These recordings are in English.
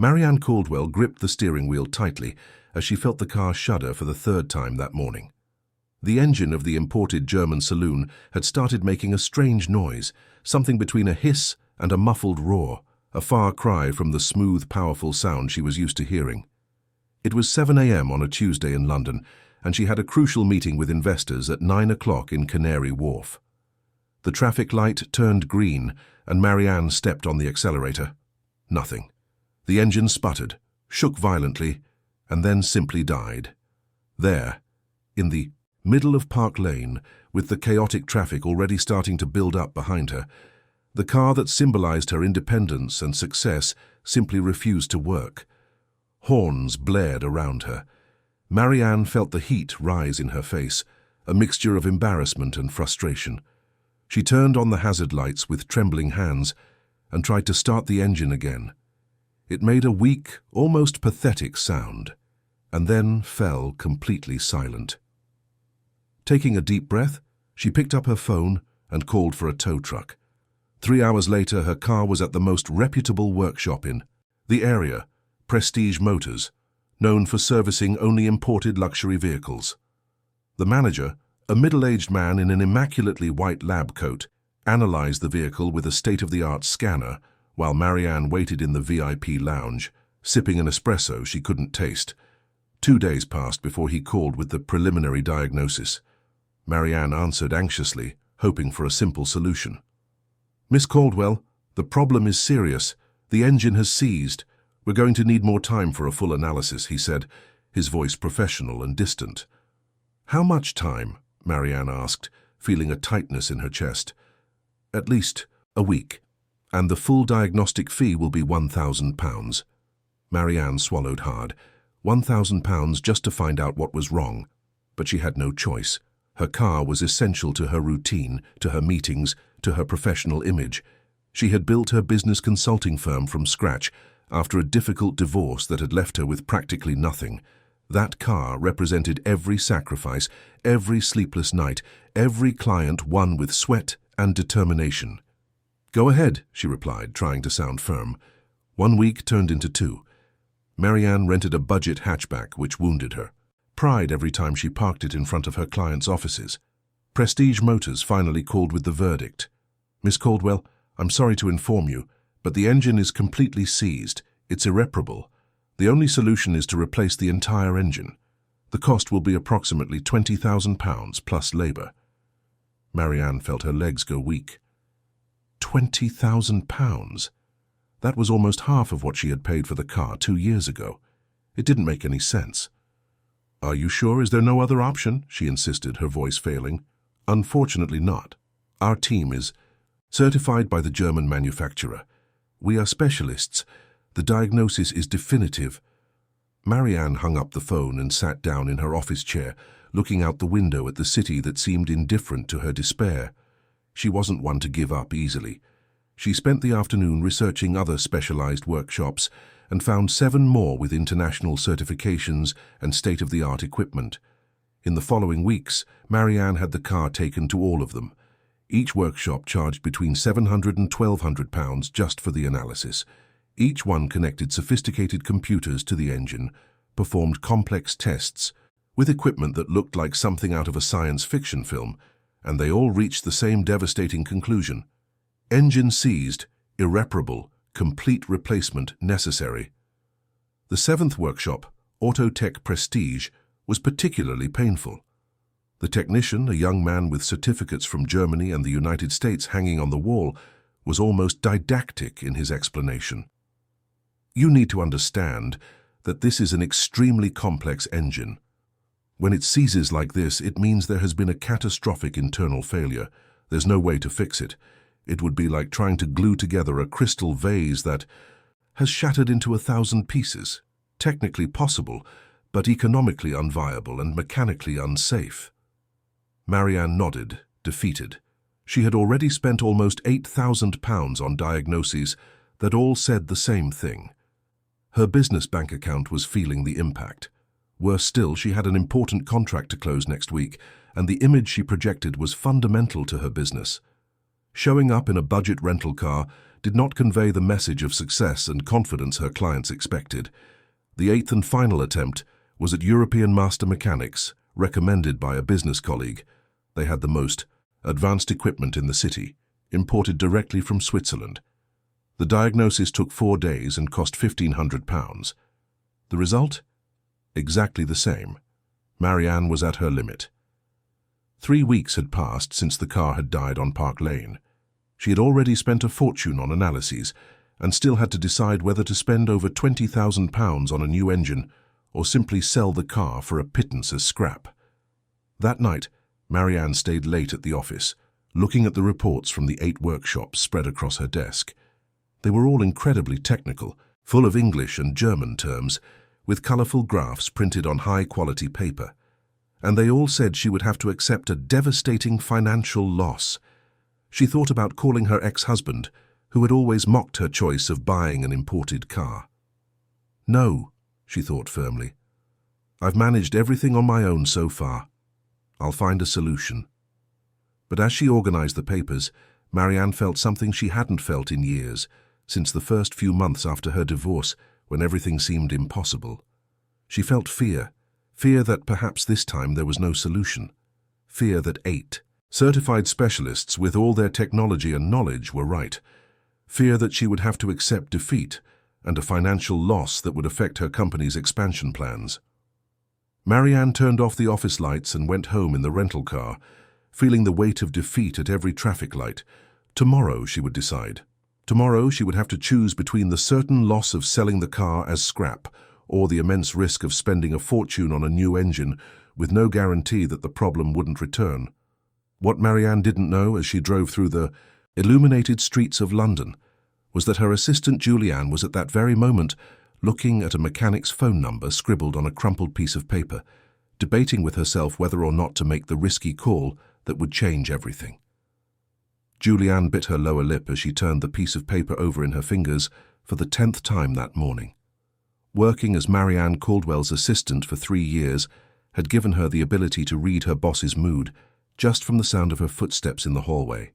Marianne Caldwell gripped the steering wheel tightly as she felt the car shudder for the third time that morning. The engine of the imported German saloon had started making a strange noise, something between a hiss and a muffled roar, a far cry from the smooth, powerful sound she was used to hearing. It was 7 a.m. on a Tuesday in London, and she had a crucial meeting with investors at 9 o'clock in Canary Wharf. The traffic light turned green, and Marianne stepped on the accelerator. Nothing. The engine sputtered, shook violently, and then simply died. There, in the middle of Park Lane, with the chaotic traffic already starting to build up behind her, the car that symbolized her independence and success simply refused to work. Horns blared around her. Marianne felt the heat rise in her face, a mixture of embarrassment and frustration. She turned on the hazard lights with trembling hands and tried to start the engine again. It made a weak, almost pathetic sound, and then fell completely silent. Taking a deep breath, she picked up her phone and called for a tow truck. 3 hours later, her car was at the most reputable workshop in the area, Prestige Motors, known for servicing only imported luxury vehicles. The manager, a middle-aged man in an immaculately white lab coat, analyzed the vehicle with a state-of-the-art scanner while Marianne waited in the VIP lounge, sipping an espresso she couldn't taste. 2 days passed before he called with the preliminary diagnosis. Marianne answered anxiously, hoping for a simple solution. "Miss Caldwell, the problem is serious. The engine has seized. We're going to need more time for a full analysis," he said, his voice professional and distant. "How much time?" Marianne asked, feeling a tightness in her chest. "At least a week, and the full diagnostic fee will be £1,000. Marianne swallowed hard. £1,000 just to find out what was wrong. But she had no choice. Her car was essential to her routine, to her meetings, to her professional image. She had built her business consulting firm from scratch after a difficult divorce that had left her with practically nothing. That car represented every sacrifice, every sleepless night, every client won with sweat and determination. "Go ahead," she replied, trying to sound firm. 1 week turned into 2. Marianne rented a budget hatchback, which wounded her. Pride every time she parked it in front of her clients' offices. Prestige Motors finally called with the verdict. "Miss Caldwell, I'm sorry to inform you, but the engine is completely seized. It's irreparable. The only solution is to replace the entire engine. The cost will be approximately £20,000 plus labor." Marianne felt her legs go weak. £20,000? That was almost half of what she had paid for the car 2 years ago. It didn't make any sense. "Are you sure? Is there no other option?" she insisted, her voice failing. "Unfortunately not. Our team is certified by the German manufacturer. We are specialists. The diagnosis is definitive." Marianne hung up the phone and sat down in her office chair, looking out the window at the city that seemed indifferent to her despair. She wasn't one to give up easily. She spent the afternoon researching other specialized workshops and found 7 more with international certifications and state-of-the-art equipment. In the following weeks, Marianne had the car taken to all of them. Each workshop charged between £700 and £1,200 just for the analysis. Each one connected sophisticated computers to the engine, performed complex tests, with equipment that looked like something out of a science fiction film, and they all reached the same devastating conclusion. Engine seized, irreparable, complete replacement necessary. The 7th workshop, Autotech Prestige, was particularly painful. The technician, a young man with certificates from Germany and the United States hanging on the wall, was almost didactic in his explanation. "You need to understand that this is an extremely complex engine. When it seizes like this, it means there has been a catastrophic internal failure. There's no way to fix it. It would be like trying to glue together a crystal vase that has shattered into 1,000 pieces. Technically possible, but economically unviable and mechanically unsafe." Marianne nodded, defeated. She had already spent almost £8,000 on diagnoses that all said the same thing. Her business bank account was feeling the impact. Worse still, she had an important contract to close next week, and the image she projected was fundamental to her business. Showing up in a budget rental car, did not convey the message of success and confidence her clients expected. The eighth and final attempt was at European Master Mechanics, recommended by a business colleague. They had the most advanced equipment in the city, imported directly from Switzerland. The diagnosis took 4 days and cost £1,500. The result? Exactly the same. Marianne was at her limit. 3 weeks had passed since the car had died on Park Lane. She had already spent a fortune on analyses and still had to decide whether to spend over £20,000 on a new engine or simply sell the car for a pittance as scrap. That night, Marianne stayed late at the office, looking at the reports from the 8 workshops spread across her desk. They were all incredibly technical, full of English and German terms, with colourful graphs printed on high-quality paper. And they all said she would have to accept a devastating financial loss. She thought about calling her ex-husband, who had always mocked her choice of buying an imported car. No, she thought firmly. I've managed everything on my own so far. I'll find a solution. But as she organised the papers, Marianne felt something she hadn't felt in years, since the first few months after her divorce, when everything seemed impossible. She felt fear that perhaps this time there was no solution. Fear that 8 certified specialists with all their technology and knowledge were right. Fear that she would have to accept defeat and a financial loss that would affect her company's expansion plans. Marianne turned off the office lights and went home in the rental car, feeling the weight of defeat at every traffic light. Tomorrow, she would decide. Tomorrow, she would have to choose between the certain loss of selling the car as scrap or the immense risk of spending a fortune on a new engine with no guarantee that the problem wouldn't return. What Marianne didn't know as she drove through the illuminated streets of London was that her assistant Julianne was at that very moment looking at a mechanic's phone number scribbled on a crumpled piece of paper, debating with herself whether or not to make the risky call that would change everything. Julianne bit her lower lip as she turned the piece of paper over in her fingers for the 10th time that morning. Working as Marianne Caldwell's assistant for 3 years had given her the ability to read her boss's mood just from the sound of her footsteps in the hallway.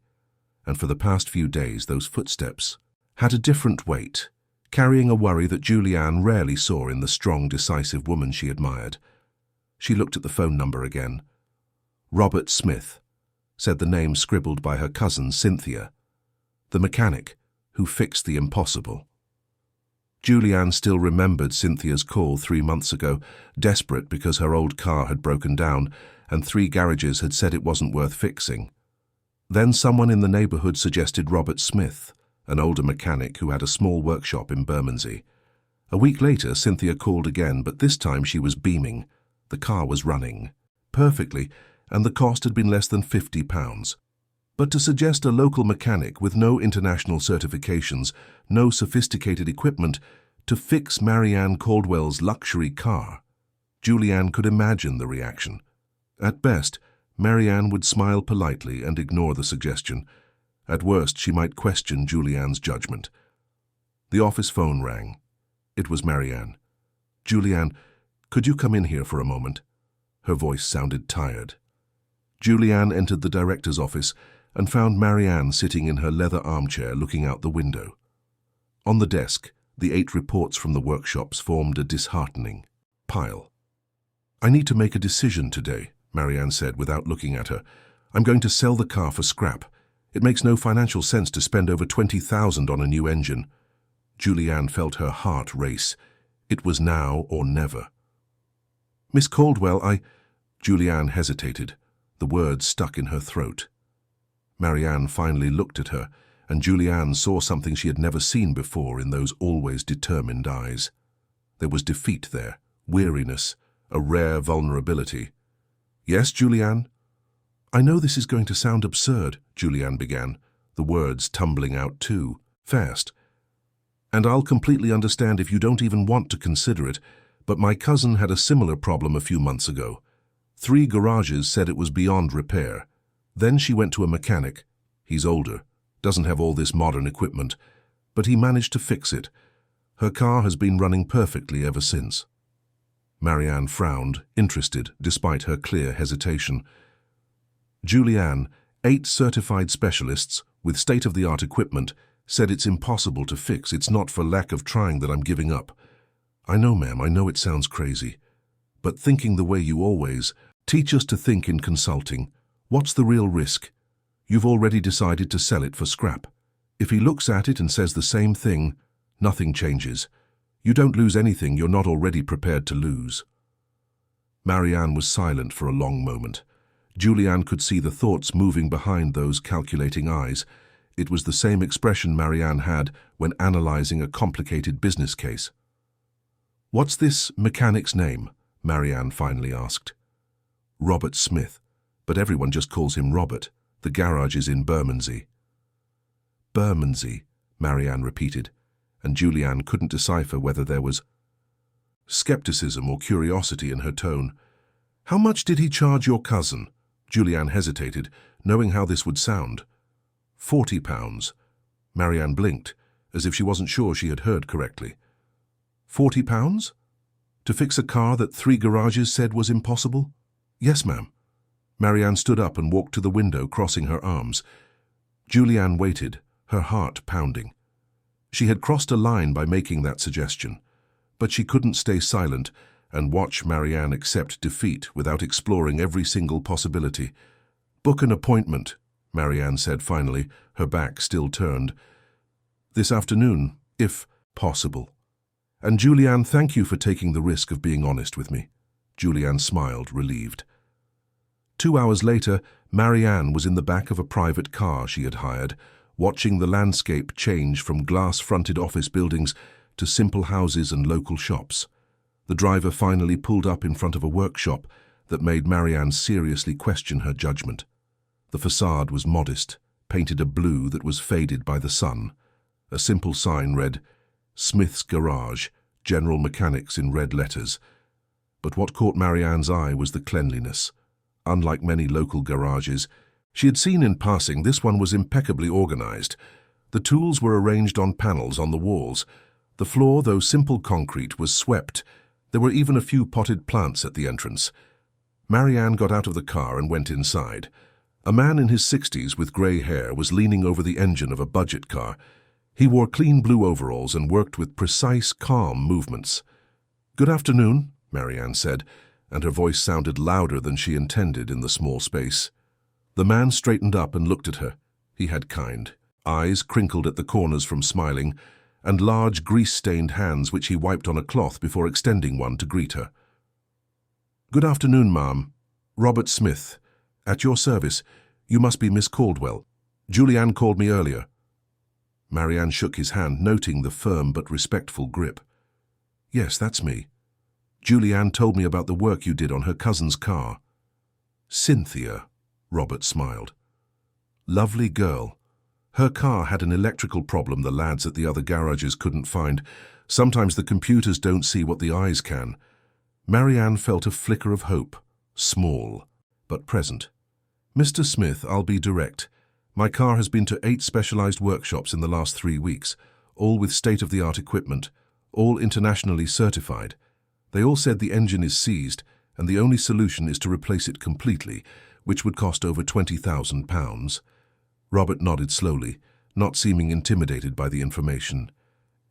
And for the past few days, those footsteps had a different weight, carrying a worry that Julianne rarely saw in the strong, decisive woman she admired. She looked at the phone number again. Robert Smith, said the name scribbled by her cousin Cynthia, the mechanic who fixed the impossible. Julianne still remembered Cynthia's call 3 months ago, desperate because her old car had broken down and 3 garages had said it wasn't worth fixing. Then someone in the neighbourhood suggested Robert Smith, an older mechanic who had a small workshop in Bermondsey. A week later, Cynthia called again, but this time she was beaming. The car was running perfectly, and the cost had been less than £50. But to suggest a local mechanic with no international certifications, no sophisticated equipment, to fix Marianne Caldwell's luxury car, Julianne could imagine the reaction. At best, Marianne would smile politely and ignore the suggestion. At worst, she might question Julianne's judgment. The office phone rang. It was Marianne. "Julianne, could you come in here for a moment?" Her voice sounded tired. Julianne entered the director's office and found Marianne sitting in her leather armchair looking out the window. On the desk, the 8 reports from the workshops formed a disheartening pile. "I need to make a decision today," Marianne said without looking at her. "I'm going to sell the car for scrap. It makes no financial sense to spend over $20,000 on a new engine." Julianne felt her heart race. It was now or never. "Miss Caldwell, Julianne hesitated. The words stuck in her throat. Marianne finally looked at her, and Julianne saw something she had never seen before in those always determined eyes. There was defeat there, weariness, a rare vulnerability. "Yes, Julianne?" "I know this is going to sound absurd," Julianne began, the words tumbling out too fast. "And I'll completely understand if you don't even want to consider it, but my cousin had a similar problem a few months ago. 3 garages said it was beyond repair. Then she went to a mechanic. He's older, doesn't have all this modern equipment, but he managed to fix it. Her car has been running perfectly ever since." Marianne frowned, interested, despite her clear hesitation. "Julianne, 8 certified specialists with state-of-the-art equipment Said it's impossible to fix. It's not for lack of trying that I'm giving up. I know, ma'am, I know it sounds crazy. But thinking the way you always teach us to think in consulting, what's the real risk? You've already decided to sell it for scrap. If he looks at it and says the same thing, nothing changes. You don't lose anything you're not already prepared to lose. Marianne was silent for a long moment. Julianne could see the thoughts moving behind those calculating eyes. It was the same expression Marianne had when analyzing a complicated business case. "What's this mechanic's name?" Marianne finally asked. "Robert Smith, but everyone just calls him Robert. The garage is in Bermondsey." "Bermondsey," Marianne repeated, and Julianne couldn't decipher whether there was skepticism or curiosity in her tone. "How much did he charge your cousin?" Julianne hesitated, knowing how this would sound. £40. Marianne blinked, as if she wasn't sure she had heard correctly. £40? To fix a car that 3 garages said was impossible? "Yes, ma'am." Marianne stood up and walked to the window, crossing her arms. Julianne waited, her heart pounding. She had crossed a line by making that suggestion, but she couldn't stay silent and watch Marianne accept defeat without exploring every single possibility. "Book an appointment," Marianne said finally, her back still turned. "This afternoon, if possible. And Julianne, thank you for taking the risk of being honest with me." Julianne smiled, relieved. 2 hours later, Marianne was in the back of a private car she had hired, watching the landscape change from glass-fronted office buildings to simple houses and local shops. The driver finally pulled up in front of a workshop that made Marianne seriously question her judgment. The facade was modest, painted a blue that was faded by the sun. A simple sign read, "Smith's Garage, General Mechanics," in red letters. But what caught Marianne's eye was the cleanliness. Unlike many local garages she had seen in passing, this one was impeccably organized. The tools were arranged on panels on the walls. The floor, though simple concrete, was swept. There were even a few potted plants at the entrance. Marianne got out of the car and went inside. A man in his 60s with grey hair was leaning over the engine of a budget car. He wore clean blue overalls and worked with precise, calm movements. "Good afternoon," Marianne said, and her voice sounded louder than she intended in the small space. The man straightened up and looked at her. He had kind eyes, crinkled at the corners from smiling, and large grease-stained hands which he wiped on a cloth before extending one to greet her. "Good afternoon, ma'am. Robert Smith. At your service. You must be Miss Caldwell. Julianne called me earlier." Marianne shook his hand, noting the firm but respectful grip. "Yes, that's me. Julianne told me about the work you did on her cousin's car." "Cynthia," Robert smiled. "Lovely girl. Her car had an electrical problem the lads at the other garages couldn't find. Sometimes the computers don't see what the eyes can." Marianne felt a flicker of hope, small, but present. "Mr. Smith, I'll be direct. My car has been to 8 specialized workshops in the last 3 weeks, all with state-of-the-art equipment, all internationally certified. They all said the engine is seized, and the only solution is to replace it completely, which would cost over £20,000. Robert nodded slowly, not seeming intimidated by the information.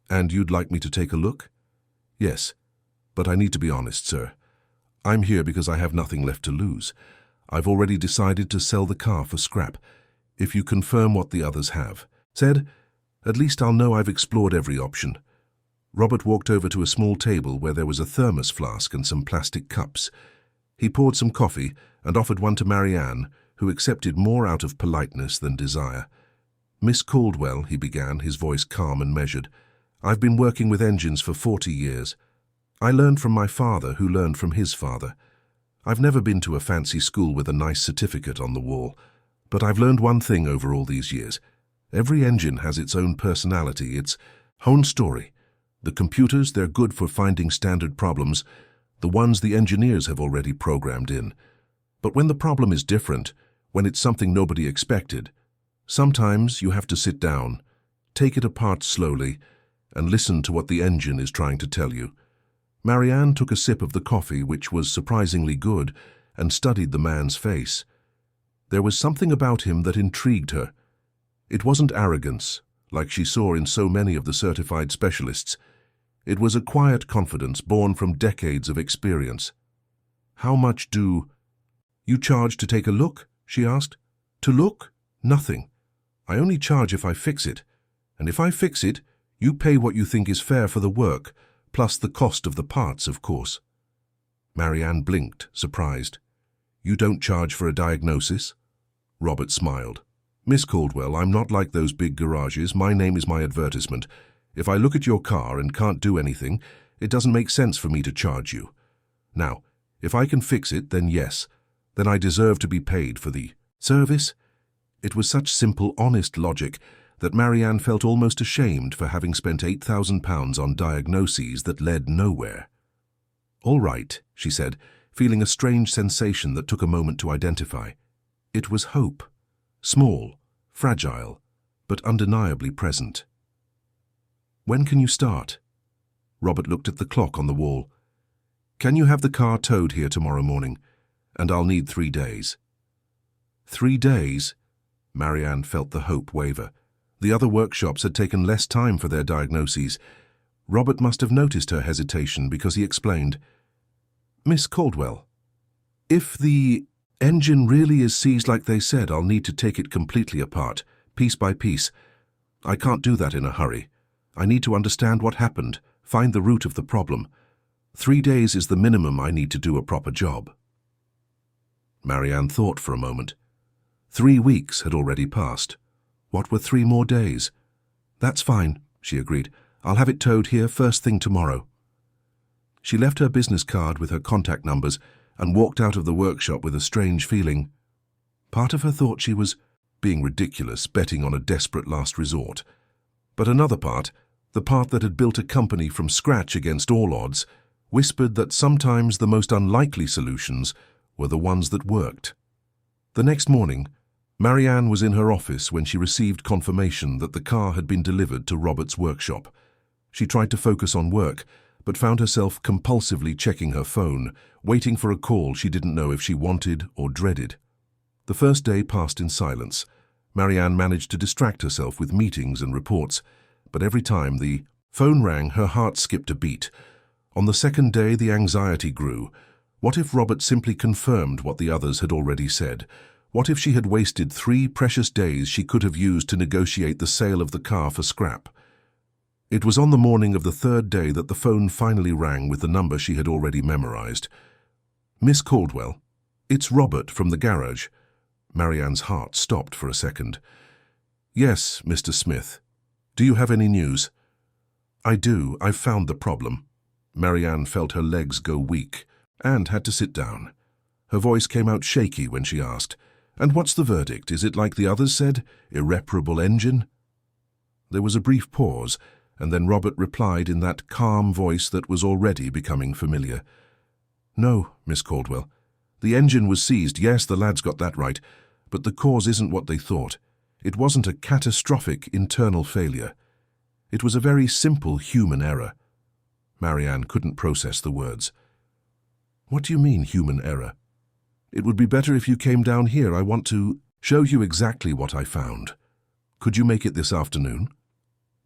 "And you'd like me to take a look?" "Yes, but I need to be honest, sir. I'm here because I have nothing left to lose. I've already decided to sell the car for scrap. If you confirm what the others have said, at least I'll know I've explored every option." Robert walked over to a small table where there was a thermos flask and some plastic cups. He poured some coffee and offered one to Marianne, who accepted more out of politeness than desire. "Miss Caldwell," he began, his voice calm and measured, "I've been working with engines for 40 years. I learned from my father, who learned from his father. I've never been to a fancy school with a nice certificate on the wall, but I've learned one thing over all these years. Every engine has its own personality, its own story. The computers, they're good for finding standard problems, the ones the engineers have already programmed in. But when the problem is different, when it's something nobody expected, sometimes you have to sit down, take it apart slowly, and listen to what the engine is trying to tell you." Marianne took a sip of the coffee, which was surprisingly good, and studied the man's face. There was something about him that intrigued her. It wasn't arrogance, like she saw in so many of the certified specialists. It was a quiet confidence born from decades of experience. "How much do you charge to take a look?" she asked. "To look? Nothing. I only charge if I fix it. And if I fix it, you pay what you think is fair for the work, plus the cost of the parts, of course." Marianne blinked, surprised. "You don't charge for a diagnosis?" Robert smiled. "Miss Caldwell, I'm not like those big garages. My name is my advertisement. If I look at your car and can't do anything, it doesn't make sense for me to charge you. Now, if I can fix it, then yes. Then I deserve to be paid for the service." It was such simple, honest logic that Marianne felt almost ashamed for having spent £8,000 on diagnoses that led nowhere. "All right," she said, feeling a strange sensation that took a moment to identify. It was hope. Small, fragile, but undeniably present. "When can you start?" Robert looked at the clock on the wall. "Can you have the car towed here tomorrow morning? And I'll need 3 days." 3 days? Marianne felt the hope waver. The other workshops had taken less time for their diagnoses. Robert must have noticed her hesitation because he explained, "Miss Caldwell, if the engine really is seized like they said, I'll need to take it completely apart, piece by piece. I can't do that in a hurry. I need to understand what happened, find the root of the problem. 3 days is the minimum I need to do a proper job." Marianne thought for a moment. 3 weeks had already passed. What were 3 more days? "That's fine," she agreed. "I'll have it towed here first thing tomorrow." She left her business card with her contact numbers and walked out of the workshop with a strange feeling. Part of her thought she was being ridiculous, betting on a desperate last resort. But another part, the part that had built a company from scratch against all odds, whispered that sometimes the most unlikely solutions were the ones that worked. The next morning, Marianne was in her office when she received confirmation that the car had been delivered to Robert's workshop. She tried to focus on work, but found herself compulsively checking her phone, waiting for a call she didn't know if she wanted or dreaded. The first day passed in silence. Marianne managed to distract herself with meetings and reports, but every time the phone rang, her heart skipped a beat. On the second day, the anxiety grew. What if Robert simply confirmed what the others had already said? What if she had wasted 3 precious days she could have used to negotiate the sale of the car for scrap? It was on the morning of the 3rd day that the phone finally rang with the number she had already memorized. "Miss Caldwell, it's Robert from the garage." Marianne's heart stopped for a second. "Yes, Mr. Smith. Do you have any news?" "I do. I've found the problem." Marianne felt her legs go weak and had to sit down. Her voice came out shaky when she asked, "And what's the verdict? Is it like the others said? Irreparable engine?" There was a brief pause, and then Robert replied in that calm voice that was already becoming familiar. "No, Miss Caldwell. The engine was seized. Yes, the lads got that right. But the cause isn't what they thought. It wasn't a catastrophic internal failure. It was a very simple human error." Marianne couldn't process the words. "What do you mean, human error?" "It would be better if you came down here. I want to show you exactly what I found. Could you make it this afternoon?"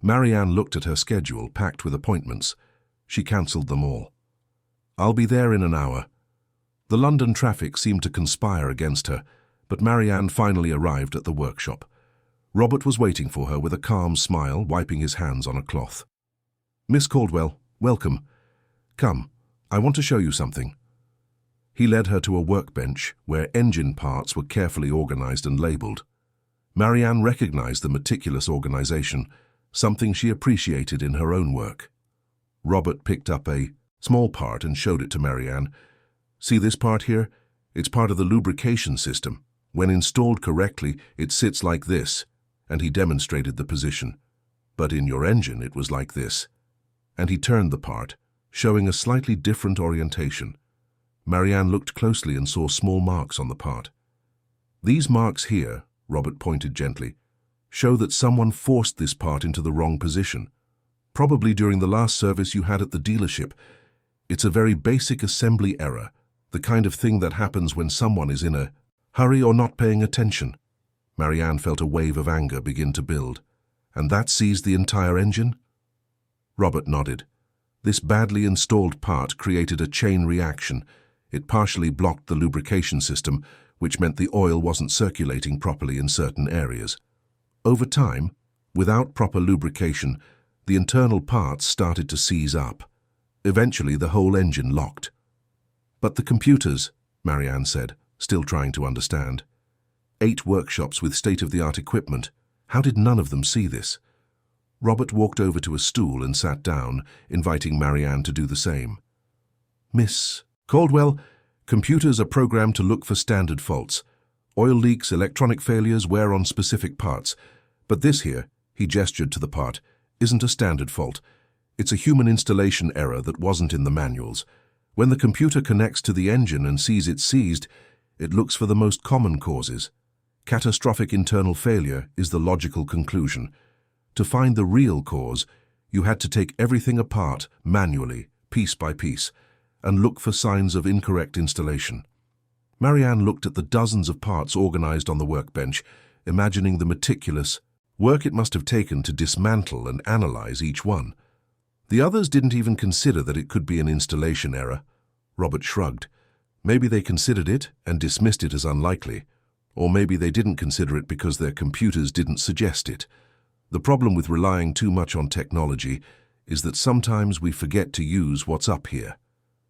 Marianne looked at her schedule, packed with appointments. She cancelled them all. "I'll be there in an hour." The London traffic seemed to conspire against her, but Marianne finally arrived at the workshop. Robert was waiting for her with a calm smile, wiping his hands on a cloth. "Miss Caldwell, welcome. Come, I want to show you something." He led her to a workbench where engine parts were carefully organized and labeled. Marianne recognized the meticulous organization, something she appreciated in her own work. Robert picked up a small part and showed it to Marianne. "See this part here? It's part of the lubrication system. When installed correctly, it sits like this," and he demonstrated the position. "But in your engine, it was like this." And he turned the part, showing a slightly different orientation. Marianne looked closely and saw small marks on the part. "These marks here," Robert pointed gently, "show that someone forced this part into the wrong position. Probably during the last service you had at the dealership. It's a very basic assembly error, the kind of thing that happens when someone is in a hurry or not paying attention." Marianne felt a wave of anger begin to build. And that seized the entire engine? Robert nodded. This badly installed part created a chain reaction. It partially blocked the lubrication system, which meant the oil wasn't circulating properly in certain areas. Over time, without proper lubrication, the internal parts started to seize up. Eventually, the whole engine locked. But the computers, Marianne said, still trying to understand. 8 workshops with state-of-the-art equipment. How did none of them see this? Robert walked over to a stool and sat down, inviting Marianne to do the same. Miss Caldwell, computers are programmed to look for standard faults. Oil leaks, electronic failures, wear on specific parts. But this here, he gestured to the part, isn't a standard fault. It's a human installation error that wasn't in the manuals. When the computer connects to the engine and sees it seized, it looks for the most common causes. Catastrophic internal failure is the logical conclusion. To find the real cause, you had to take everything apart manually, piece by piece, and look for signs of incorrect installation. Marianne looked at the dozens of parts organized on the workbench, imagining the meticulous work it must have taken to dismantle and analyze each one. The others didn't even consider that it could be an installation error. Robert shrugged. Maybe they considered it and dismissed it as unlikely, or maybe they didn't consider it because their computers didn't suggest it. The problem with relying too much on technology is that sometimes we forget to use what's up here.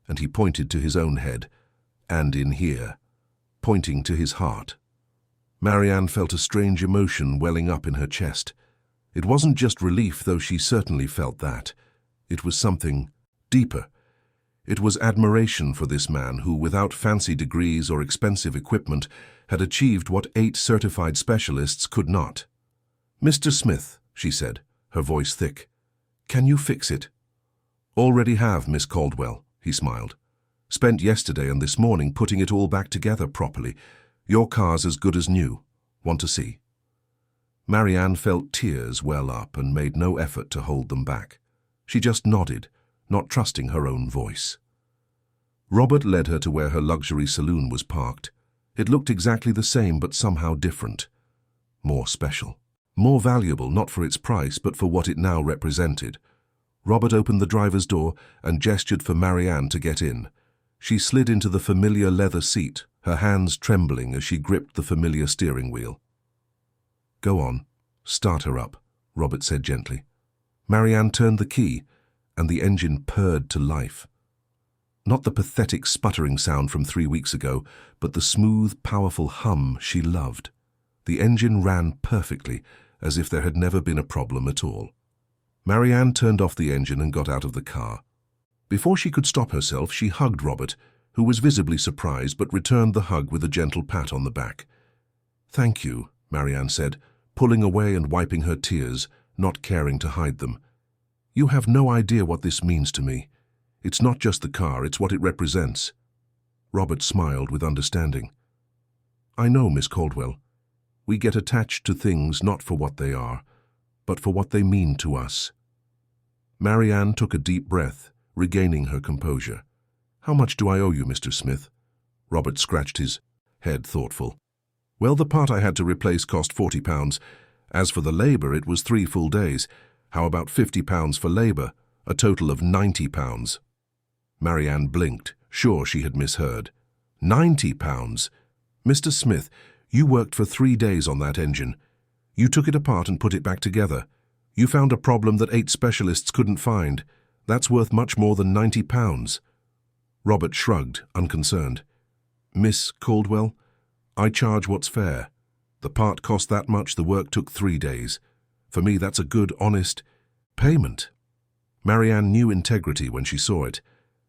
And he pointed to his own head, and in here, pointing to his heart. Marianne felt a strange emotion welling up in her chest. It wasn't just relief, though she certainly felt that. It was something deeper. It was admiration for this man who, without fancy degrees or expensive equipment, had achieved what 8 certified specialists could not. Mr. Smith, she said, her voice thick, can you fix it? Already have, Miss Caldwell, he smiled. Spent yesterday and this morning putting it all back together properly. Your car's as good as new. Want to see? Marianne felt tears well up and made no effort to hold them back. She just nodded, not trusting her own voice. Robert led her to where her luxury saloon was parked. It looked exactly the same but somehow different. More special. More valuable, not for its price, but for what it now represented. Robert opened the driver's door and gestured for Marianne to get in. She slid into the familiar leather seat, her hands trembling as she gripped the familiar steering wheel. Go on, start her up, Robert said gently. Marianne turned the key, and the engine purred to life. Not the pathetic sputtering sound from 3 weeks ago, but the smooth, powerful hum she loved. The engine ran perfectly, as if there had never been a problem at all. Marianne turned off the engine and got out of the car. Before she could stop herself, she hugged Robert, who was visibly surprised but returned the hug with a gentle pat on the back. Thank you, Marianne said, pulling away and wiping her tears, not caring to hide them. You have no idea what this means to me. It's not just the car, it's what it represents. Robert smiled with understanding. I know, Miss Caldwell. We get attached to things not for what they are, but for what they mean to us. Marianne took a deep breath, regaining her composure. How much do I owe you, Mr. Smith? Robert scratched his head, thoughtful. Well, the part I had to replace cost £40. As for the labor, it was 3 full days. How about £50 for labor, a total of £90? Marianne blinked, sure she had misheard. £90? Mr. Smith, you worked for 3 days on that engine. You took it apart and put it back together. You found a problem that 8 specialists couldn't find. That's worth much more than £90. Robert shrugged, unconcerned. Miss Caldwell, I charge what's fair. The part cost that much, the work took 3 days. For me, that's a good, honest payment. Marianne knew integrity when she saw it,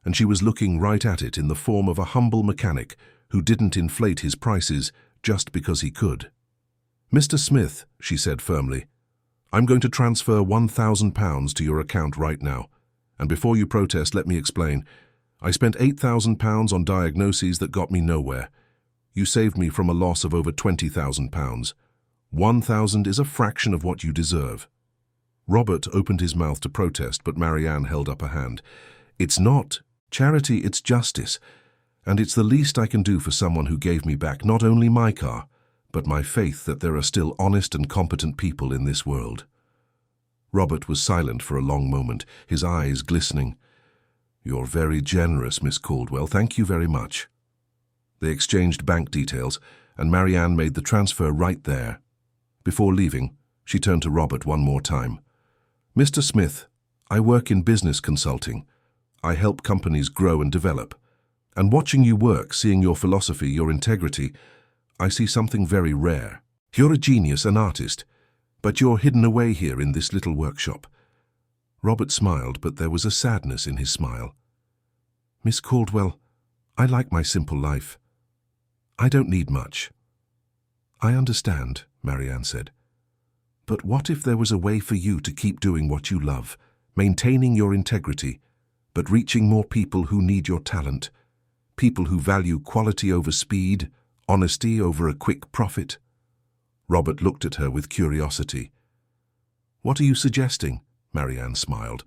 and she was looking right at it in the form of a humble mechanic who didn't inflate his prices just because he could. Mr. Smith, she said firmly, I'm going to transfer £1,000 to your account right now. And before you protest, let me explain. I spent £8,000 on diagnoses that got me nowhere. You saved me from a loss of over £20,000. £1,000 is a fraction of what you deserve. Robert opened his mouth to protest, but Marianne held up a hand. It's not charity, it's justice. And it's the least I can do for someone who gave me back not only my car, but my faith that there are still honest and competent people in this world. Robert was silent for a long moment, his eyes glistening. "You're very generous, Miss Caldwell. Thank you very much." They exchanged bank details, and Marianne made the transfer right there. Before leaving, she turned to Robert one more time. "Mr. Smith, I work in business consulting. I help companies grow and develop. And watching you work, seeing your philosophy, your integrity, I see something very rare. You're a genius, an artist, but you're hidden away here in this little workshop." Robert smiled, but there was a sadness in his smile. "Miss Caldwell, I like my simple life. I don't need much." "I understand," Marianne said. "But what if there was a way for you to keep doing what you love, maintaining your integrity, but reaching more people who need your talent, people who value quality over speed, honesty over a quick profit?" Robert looked at her with curiosity. "What are you suggesting?" Marianne smiled.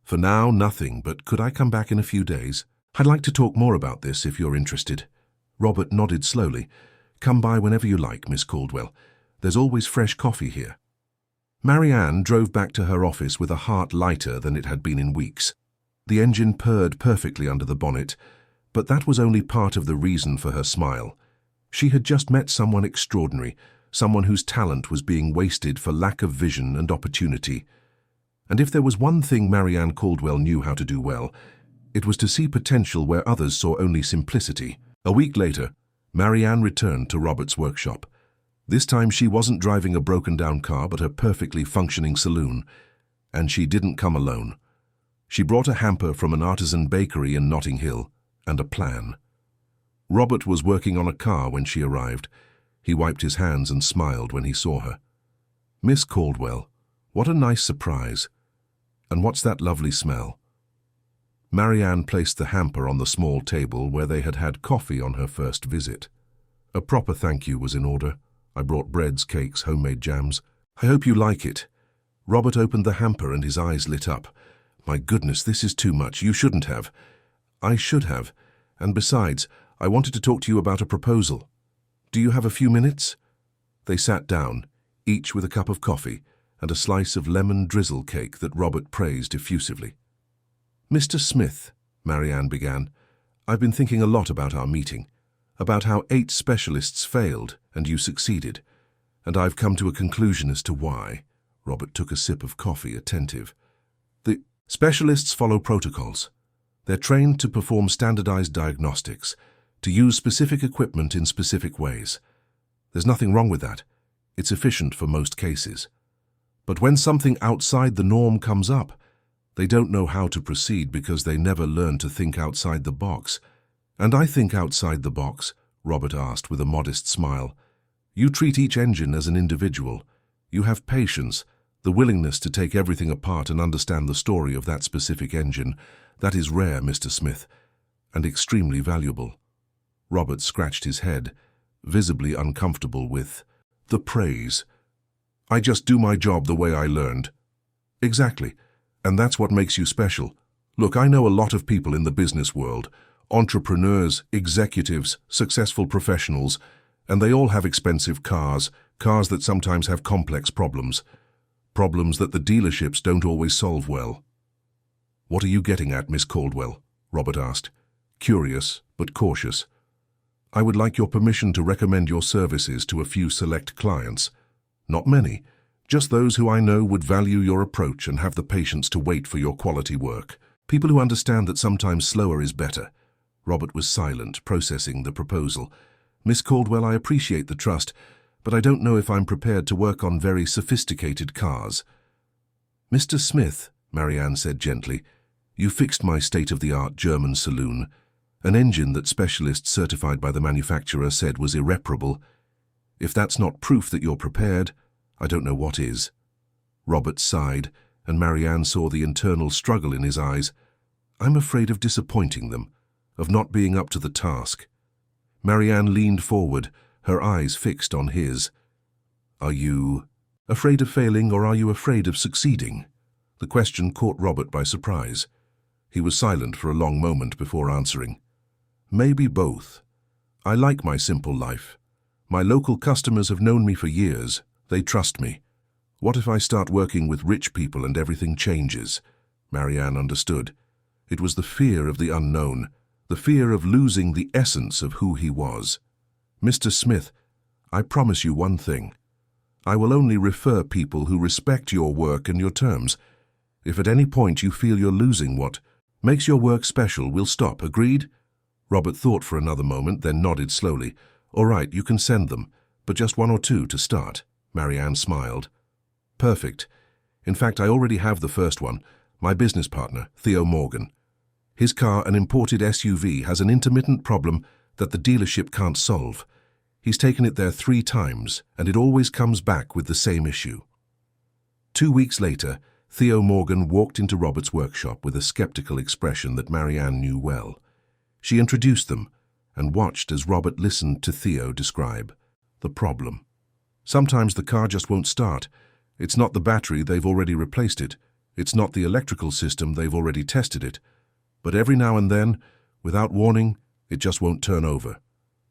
"For now, nothing, but could I come back in a few days? I'd like to talk more about this if you're interested." Robert nodded slowly. "Come by whenever you like, Miss Caldwell. There's always fresh coffee here." Marianne drove back to her office with a heart lighter than it had been in weeks. The engine purred perfectly under the bonnet, but that was only part of the reason for her smile. She had just met someone extraordinary, someone whose talent was being wasted for lack of vision and opportunity. And if there was one thing Marianne Caldwell knew how to do well, it was to see potential where others saw only simplicity. A week later, Marianne returned to Robert's workshop. This time she wasn't driving a broken-down car but a perfectly functioning saloon. And she didn't come alone. She brought a hamper from an artisan bakery in Notting Hill and a plan. Robert was working on a car when she arrived. He wiped his hands and smiled when he saw her. "Miss Caldwell, what a nice surprise. And what's that lovely smell?" Marianne placed the hamper on the small table where they had had coffee on her first visit. "A proper thank you was in order. I brought breads, cakes, homemade jams. I hope you like it." Robert opened the hamper and his eyes lit up. "My goodness, this is too much. You shouldn't have." "I should have. And besides, I wanted to talk to you about a proposal. Do you have a few minutes?" They sat down, each with a cup of coffee and a slice of lemon drizzle cake that Robert praised effusively. "Mr. Smith," Marianne began, "I've been thinking a lot about our meeting, about how 8 specialists failed and you succeeded, and I've come to a conclusion as to why." Robert took a sip of coffee, attentive. "The specialists follow protocols. They're trained to perform standardized diagnostics, to use specific equipment in specific ways. There's nothing wrong with that. It's efficient for most cases. But when something outside the norm comes up, they don't know how to proceed because they never learn to think outside the box." "And I think outside the box," Robert asked with a modest smile. "You treat each engine as an individual. You have patience, the willingness to take everything apart and understand the story of that specific engine. That is rare, Mr. Smith, and extremely valuable." Robert scratched his head, visibly uncomfortable with the praise. "I just do my job the way I learned." "Exactly. And that's what makes you special. Look, I know a lot of people in the business world, entrepreneurs, executives, successful professionals, and they all have expensive cars that sometimes have complex problems that the dealerships don't always solve well." "What are you getting at, Miss Caldwell?" Robert asked, curious but cautious. "I would like your permission to recommend your services to a few select clients. Not many. Just those who I know would value your approach and have the patience to wait for your quality work. People who understand that sometimes slower is better." Robert was silent, processing the proposal. "Miss Caldwell, I appreciate the trust, but I don't know if I'm prepared to work on very sophisticated cars." "Mr. Smith," Marianne said gently, "you fixed my state-of-the-art German saloon, an engine that specialists certified by the manufacturer said was irreparable. If that's not proof that you're prepared, I don't know what is." Robert sighed, and Marianne saw the internal struggle in his eyes. "I'm afraid of disappointing them, of not being up to the task." Marianne leaned forward, her eyes fixed on his. "Are you afraid of failing, or are you afraid of succeeding?" The question caught Robert by surprise. He was silent for a long moment before answering. "Maybe both. I like my simple life. My local customers have known me for years. They trust me. What if I start working with rich people and everything changes? Marianne understood. It was the fear of the unknown, the fear of losing the essence of who he was. Mr. Smith, I promise you one thing. I will only refer people who respect your work and your terms. If at any point you feel you're losing what makes your work special, we'll stop. Agreed? Robert thought for another moment, then nodded slowly. All right, you can send them, but just 1 or 2 to start. Marianne smiled. Perfect. In fact, I already have the first one, my business partner, Theo Morgan. His car, an imported SUV, has an intermittent problem that the dealership can't solve. He's taken it there 3 times, and it always comes back with the same issue. 2 weeks later, Theo Morgan walked into Robert's workshop with a skeptical expression that Marianne knew well. She introduced them and watched as Robert listened to Theo describe the problem. Sometimes the car just won't start. It's not the battery, they've already replaced it. It's not the electrical system, they've already tested it. But every now and then, without warning, it just won't turn over.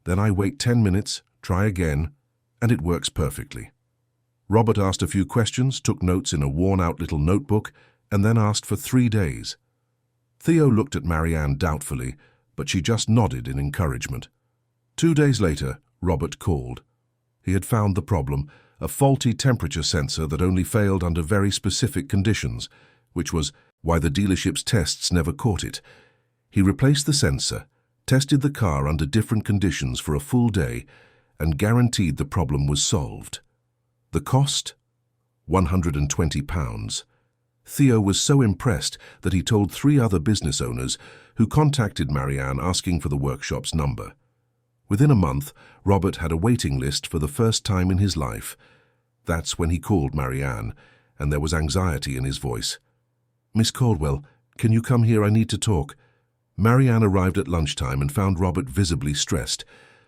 Then I wait 10 minutes, try again, and it works perfectly. Robert asked a few questions, took notes in a worn-out little notebook, and then asked for 3 days. Theo looked at Marianne doubtfully, but she just nodded in encouragement. 2 days later, Robert called. He had found the problem, a faulty temperature sensor that only failed under very specific conditions, which was why the dealership's tests never caught it. He replaced the sensor, tested the car under different conditions for a full day, and guaranteed the problem was solved. The cost? £120. Theo was so impressed that he told 3 other business owners who contacted Marianne asking for the workshop's number. Within a month, Robert had a waiting list for the first time in his life. That's when he called Marianne, and there was anxiety in his voice. Miss Caldwell, can you come here? I need to talk. Marianne arrived at lunchtime and found Robert visibly stressed,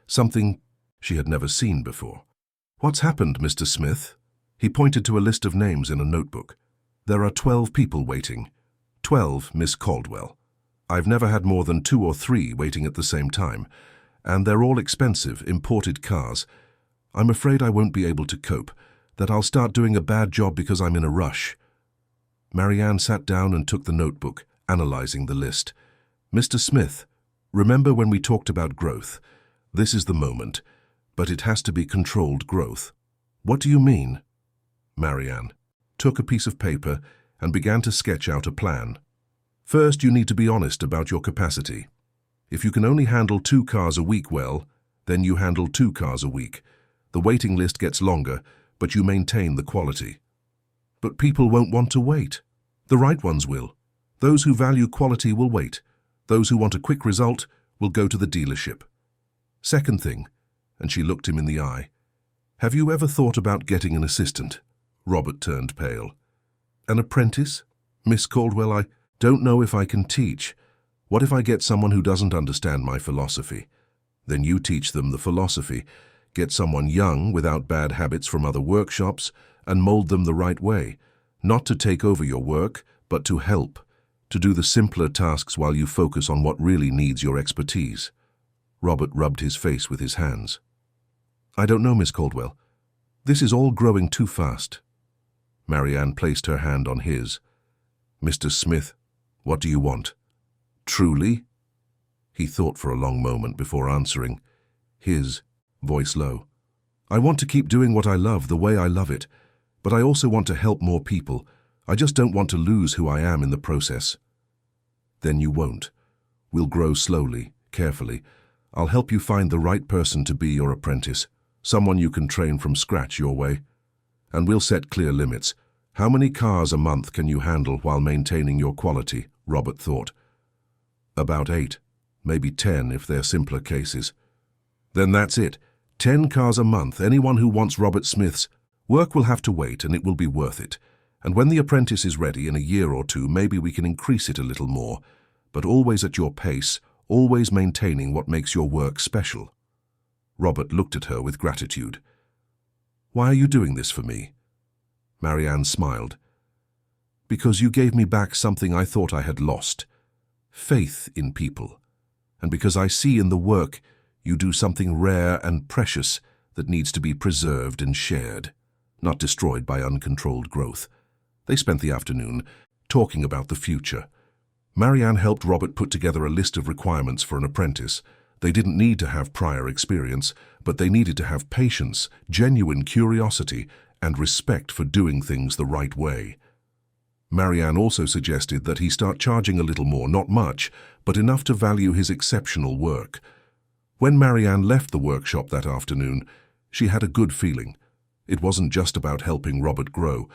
something she had never seen before. What's happened, Mr. Smith? He pointed to a list of names in a notebook. There are 12 people waiting. 12, Miss Caldwell. I've never had more than 2 or 3 waiting at the same time, and they're all expensive, imported cars. I'm afraid I won't be able to cope, that I'll start doing a bad job because I'm in a rush. Marianne sat down and took the notebook, analyzing the list. Mr. Smith, remember when we talked about growth? This is the moment, but it has to be controlled growth. What do you mean? Marianne took a piece of paper and began to sketch out a plan. First, you need to be honest about your capacity. If you can only handle 2 cars a week well, then you handle 2 cars a week. The waiting list gets longer, but you maintain the quality. But people won't want to wait. The right ones will. Those who value quality will wait. Those who want a quick result will go to the dealership. Second thing, and she looked him in the eye, have you ever thought about getting an assistant? Robert turned pale. An apprentice? Miss Caldwell, I don't know if I can teach. What if I get someone who doesn't understand my philosophy? Then you teach them the philosophy. Get someone young, without bad habits from other workshops, and mold them the right way. Not to take over your work, but to help. To do the simpler tasks while you focus on what really needs your expertise. Robert rubbed his face with his hands. I don't know, Miss Caldwell. This is all growing too fast. Marianne placed her hand on his. Mr. Smith, what do you want? Truly? He thought for a long moment before answering, his voice low. I want to keep doing what I love the way I love it, but I also want to help more people. I just don't want to lose who I am in the process. Then you won't. We'll grow slowly, carefully. I'll help you find the right person to be your apprentice, someone you can train from scratch your way. And we'll set clear limits. How many cars a month can you handle while maintaining your quality? Robert thought. About 8, maybe 10 if they're simpler cases. Then that's it. 10 cars a month. Anyone who wants Robert Smith's work will have to wait, and it will be worth it. And when the apprentice is ready in a year or 2, maybe we can increase it a little more, but always at your pace, always maintaining what makes your work special. Robert looked at her with gratitude. Why are you doing this for me? Marianne smiled. Because you gave me back something I thought I had lost. Faith in people. And because I see in the work you do something rare and precious that needs to be preserved and shared. not destroyed by uncontrolled growth. They spent the afternoon talking about the future. Marianne helped Robert put together a list of requirements for an apprentice. They didn't need to have prior experience, but they needed to have patience, genuine curiosity, and respect for doing things the right way. Marianne also suggested that he start charging a little more, not much, but enough to value his exceptional work. When Marianne left the workshop that afternoon, she had a good feeling. It wasn't just about helping Robert grow.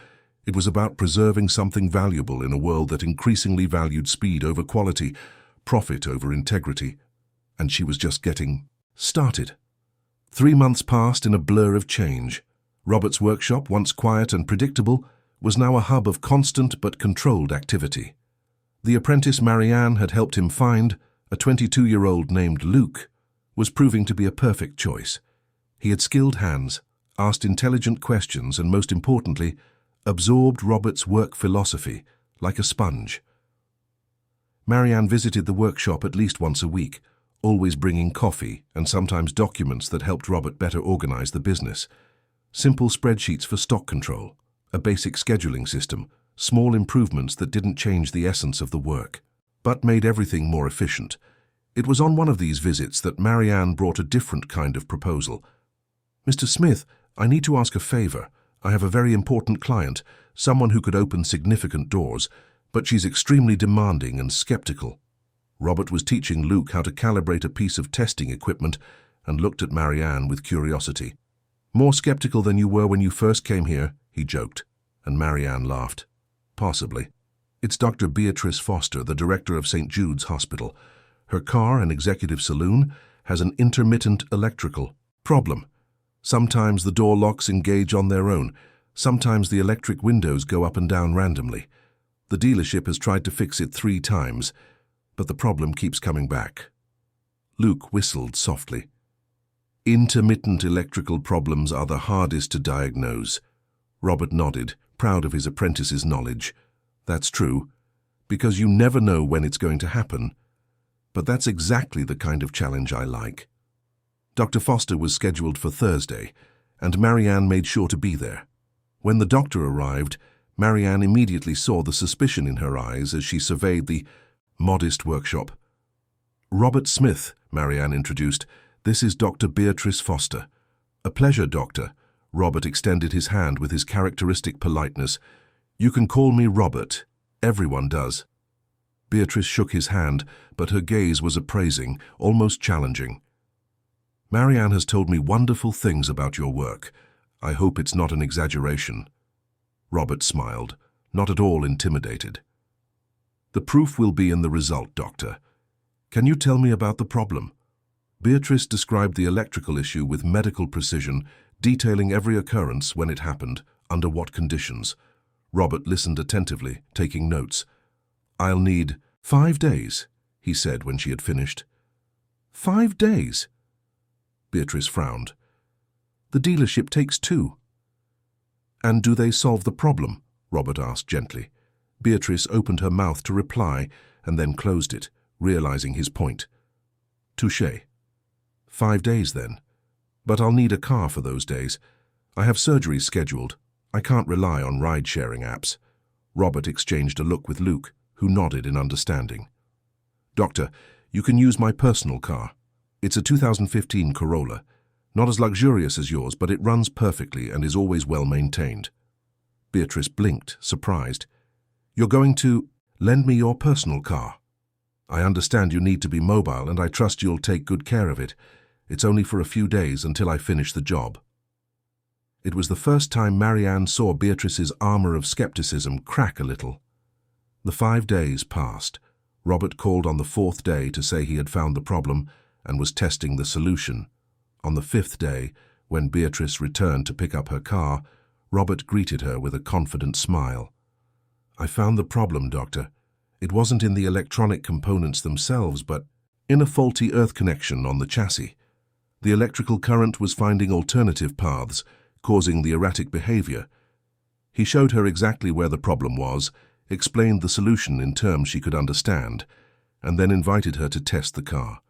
It was about preserving something valuable in a world that increasingly valued speed over quality, profit over integrity. And she was just getting started. 3 months passed in a blur of change. Robert's workshop, once quiet and predictable, was now a hub of constant but controlled activity. The apprentice Marianne had helped him find, a 22-year-old named Luke, was proving to be a perfect choice. He had skilled hands, asked intelligent questions, and most importantly, absorbed Robert's work philosophy like a sponge. Marianne visited the workshop at least once a week, always bringing coffee and sometimes documents that helped Robert better organize the business. Simple spreadsheets for stock control, a basic scheduling system, small improvements that didn't change the essence of the work, but made everything more efficient. It was on one of these visits that Marianne brought a different kind of proposal. "Mr. Smith, I need to ask a favor. I have a very important client, someone who could open significant doors, but she's extremely demanding and skeptical." Robert was teaching Luke how to calibrate a piece of testing equipment and looked at Marianne with curiosity. "More skeptical than you were when you first came here," he joked, and Marianne laughed. "Possibly. It's Dr. Beatrice Foster, the director of St. Jude's Hospital. Her car and executive saloon has an intermittent electrical problem. Sometimes the door locks engage on their own. Sometimes the electric windows go up and down randomly. The dealership has tried to fix it 3 times, but the problem keeps coming back." Luke whistled softly. "Intermittent electrical problems are the hardest to diagnose." Robert nodded, proud of his apprentice's knowledge. "That's true, because you never know when it's going to happen. But that's exactly the kind of challenge I like." Dr. Foster was scheduled for Thursday, and Marianne made sure to be there. When the doctor arrived, Marianne immediately saw the suspicion in her eyes as she surveyed the modest workshop. "Robert Smith," Marianne introduced. "This is Dr. Beatrice Foster." "A pleasure, Doctor." Robert extended his hand with his characteristic politeness. "You can call me Robert. Everyone does." Beatrice shook his hand, but her gaze was appraising, almost challenging. "Marianne has told me wonderful things about your work. I hope it's not an exaggeration." Robert smiled, not at all intimidated. "The proof will be in the result, Doctor. Can you tell me about the problem?" Beatrice described the electrical issue with medical precision, detailing every occurrence, when it happened, under what conditions. Robert listened attentively, taking notes. "I'll need 5 days, he said when she had finished. 5 days? Beatrice frowned. "The dealership takes 2. "And do they solve the problem?" Robert asked gently. Beatrice opened her mouth to reply and then closed it, realizing his point. "Touché. 5 days then. But I'll need a car for those days. I have surgeries scheduled. I can't rely on ride-sharing apps." Robert exchanged a look with Luke, who nodded in understanding. "Doctor, you can use my personal car. It's a 2015 Corolla. Not as luxurious as yours, but it runs perfectly and is always well maintained." Beatrice blinked, surprised. "You're going to lend me your personal car? I understand you need to be mobile, and I trust you'll take good care of it. It's only for a few days until I finish the job." It was the first time Marianne saw Beatrice's armor of skepticism crack a little. The 5 days passed. Robert called on the 4th day to say he had found the problem and was testing the solution. On the 5th day, when Beatrice returned to pick up her car, Robert greeted her with a confident smile. "I found the problem, Doctor. It wasn't in the electronic components themselves, but in a faulty earth connection on the chassis. The electrical current was finding alternative paths, causing the erratic behavior." He showed her exactly where the problem was, explained the solution in terms she could understand, and then invited her to test the car.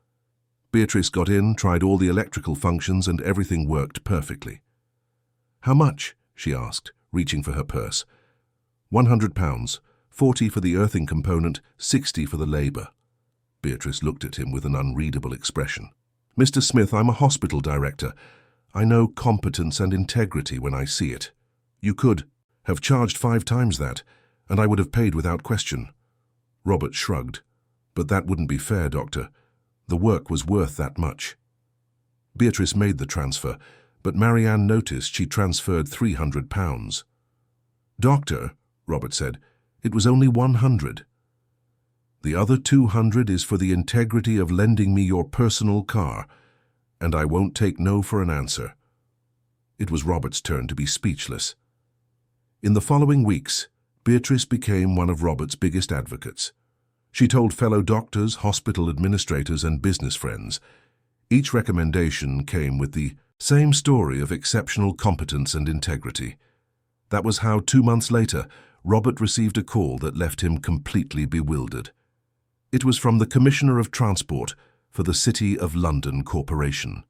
Beatrice got in, tried all the electrical functions, and everything worked perfectly. "How much?" she asked, reaching for her purse. £100, 40 for the earthing component, 60 for the labour. Beatrice looked at him with an unreadable expression. Mr. Smith, I'm a hospital director. I know competence and integrity when I see it. You could have charged 5 times that, and I would have paid without question. Robert shrugged. But that wouldn't be fair, Doctor. The work was worth that much. Beatrice made the transfer, but Marianne noticed she transferred £300. Doctor, Robert said, it was only 100. The other 200 is for the integrity of lending me your personal car, and I won't take no for an answer. It was Robert's turn to be speechless. In the following weeks, Beatrice became one of Robert's biggest advocates. She told fellow doctors, hospital administrators, and business friends. Each recommendation came with the same story of exceptional competence and integrity. That was how 2 months later, Robert received a call that left him completely bewildered. It was from the Commissioner of Transport for the City of London Corporation.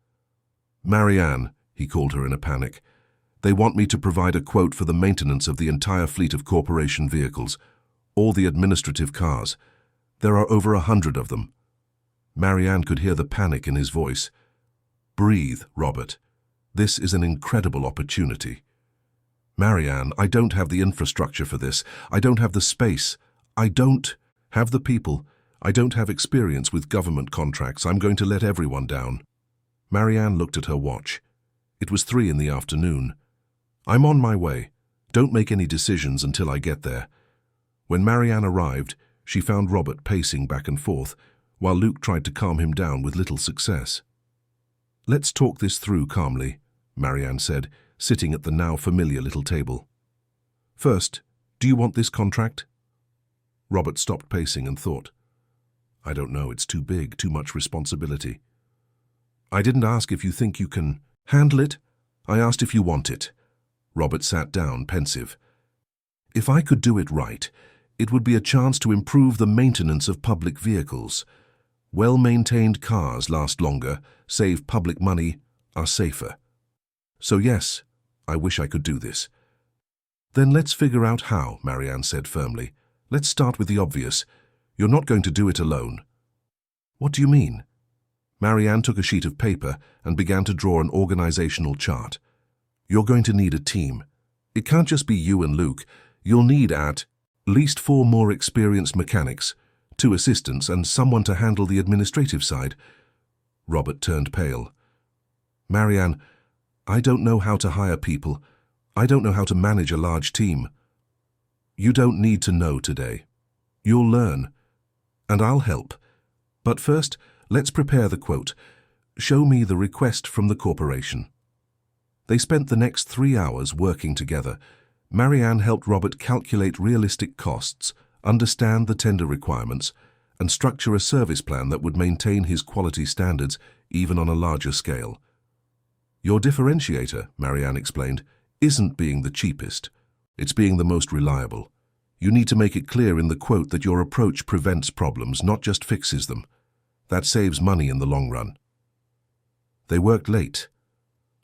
Marianne, he called her in a panic. They want me to provide a quote for the maintenance of the entire fleet of corporation vehicles, all the administrative cars. There are over 100 of them. Marianne could hear the panic in his voice. Breathe, Robert. This is an incredible opportunity. Marianne, I don't have the infrastructure for this. I don't have the space. I don't have the people. I don't have experience with government contracts. I'm going to let everyone down. Marianne looked at her watch. It was 3 in the afternoon. I'm on my way. Don't make any decisions until I get there. When Marianne arrived, she found Robert pacing back and forth, while Luke tried to calm him down with little success. Let's talk this through calmly, Marianne said, sitting at the now familiar little table. First, do you want this contract? Robert stopped pacing and thought. I don't know, it's too big, too much responsibility. I didn't ask if you think you can handle it. I asked if you want it. Robert sat down, pensive. If I could do it right, it would be a chance to improve the maintenance of public vehicles. Well-maintained cars last longer, save public money, are safer. So yes, I wish I could do this. Then let's figure out how, Marianne said firmly. Let's start with the obvious. You're not going to do it alone. What do you mean? Marianne took a sheet of paper and began to draw an organizational chart. You're going to need a team. It can't just be you and Luke. You'll need at least 4 more experienced mechanics, 2 assistants, and someone to handle the administrative side. Robert turned pale. Marianne, I don't know how to hire people. I don't know how to manage a large team. You don't need to know today. You'll learn. And I'll help. But first, let's prepare the quote. Show me the request from the corporation. They spent the next 3 hours working together. Marianne helped Robert calculate realistic costs, understand the tender requirements, and structure a service plan that would maintain his quality standards even on a larger scale. Your differentiator, Marianne explained, isn't being the cheapest. It's being the most reliable. You need to make it clear in the quote that your approach prevents problems, not just fixes them. That saves money in the long run. They worked late.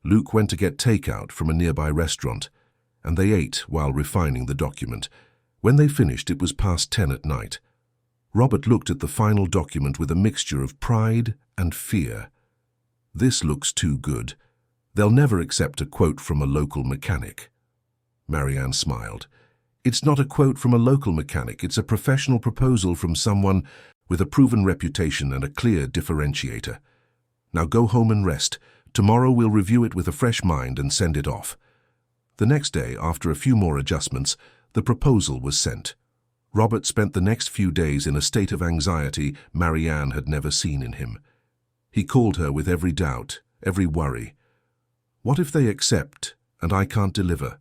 Luke went to get takeout from a nearby restaurant, and they ate while refining the document. When they finished, it was past 10 at night. Robert looked at the final document with a mixture of pride and fear. This looks too good. They'll never accept a quote from a local mechanic. Marianne smiled. It's not a quote from a local mechanic. It's a professional proposal from someone with a proven reputation and a clear differentiator. Now go home and rest. Tomorrow we'll review it with a fresh mind and send it off. The next day, after a few more adjustments, the proposal was sent. Robert spent the next few days in a state of anxiety Marianne had never seen in him. He called her with every doubt, every worry. What if they accept and I can't deliver?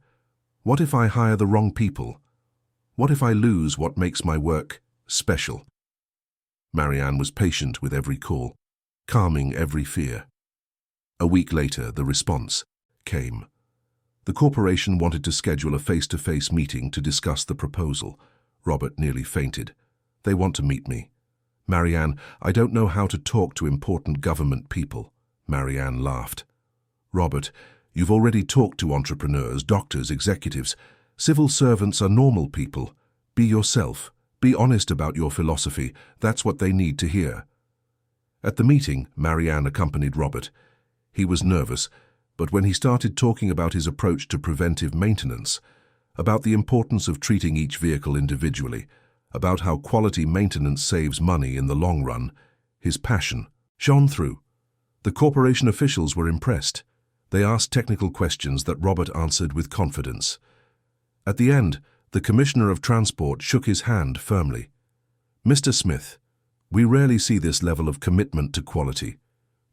What if I hire the wrong people? What if I lose what makes my work special? Marianne was patient with every call, calming every fear. A week later, the response came. The corporation wanted to schedule a face-to-face meeting to discuss the proposal. Robert nearly fainted. They want to meet me. Marianne, I don't know how to talk to important government people. Marianne laughed. Robert, You've already talked to entrepreneurs, doctors, executives. Civil servants are normal people. Be yourself. Be honest about your philosophy. That's what they need to hear." At the meeting, Marianne accompanied Robert. He was nervous, but when he started talking about his approach to preventive maintenance, about the importance of treating each vehicle individually, about how quality maintenance saves money in the long run, his passion shone through. The corporation officials were impressed. They asked technical questions that Robert answered with confidence. At the end, the Commissioner of Transport shook his hand firmly. "Mr. Smith, we rarely see this level of commitment to quality.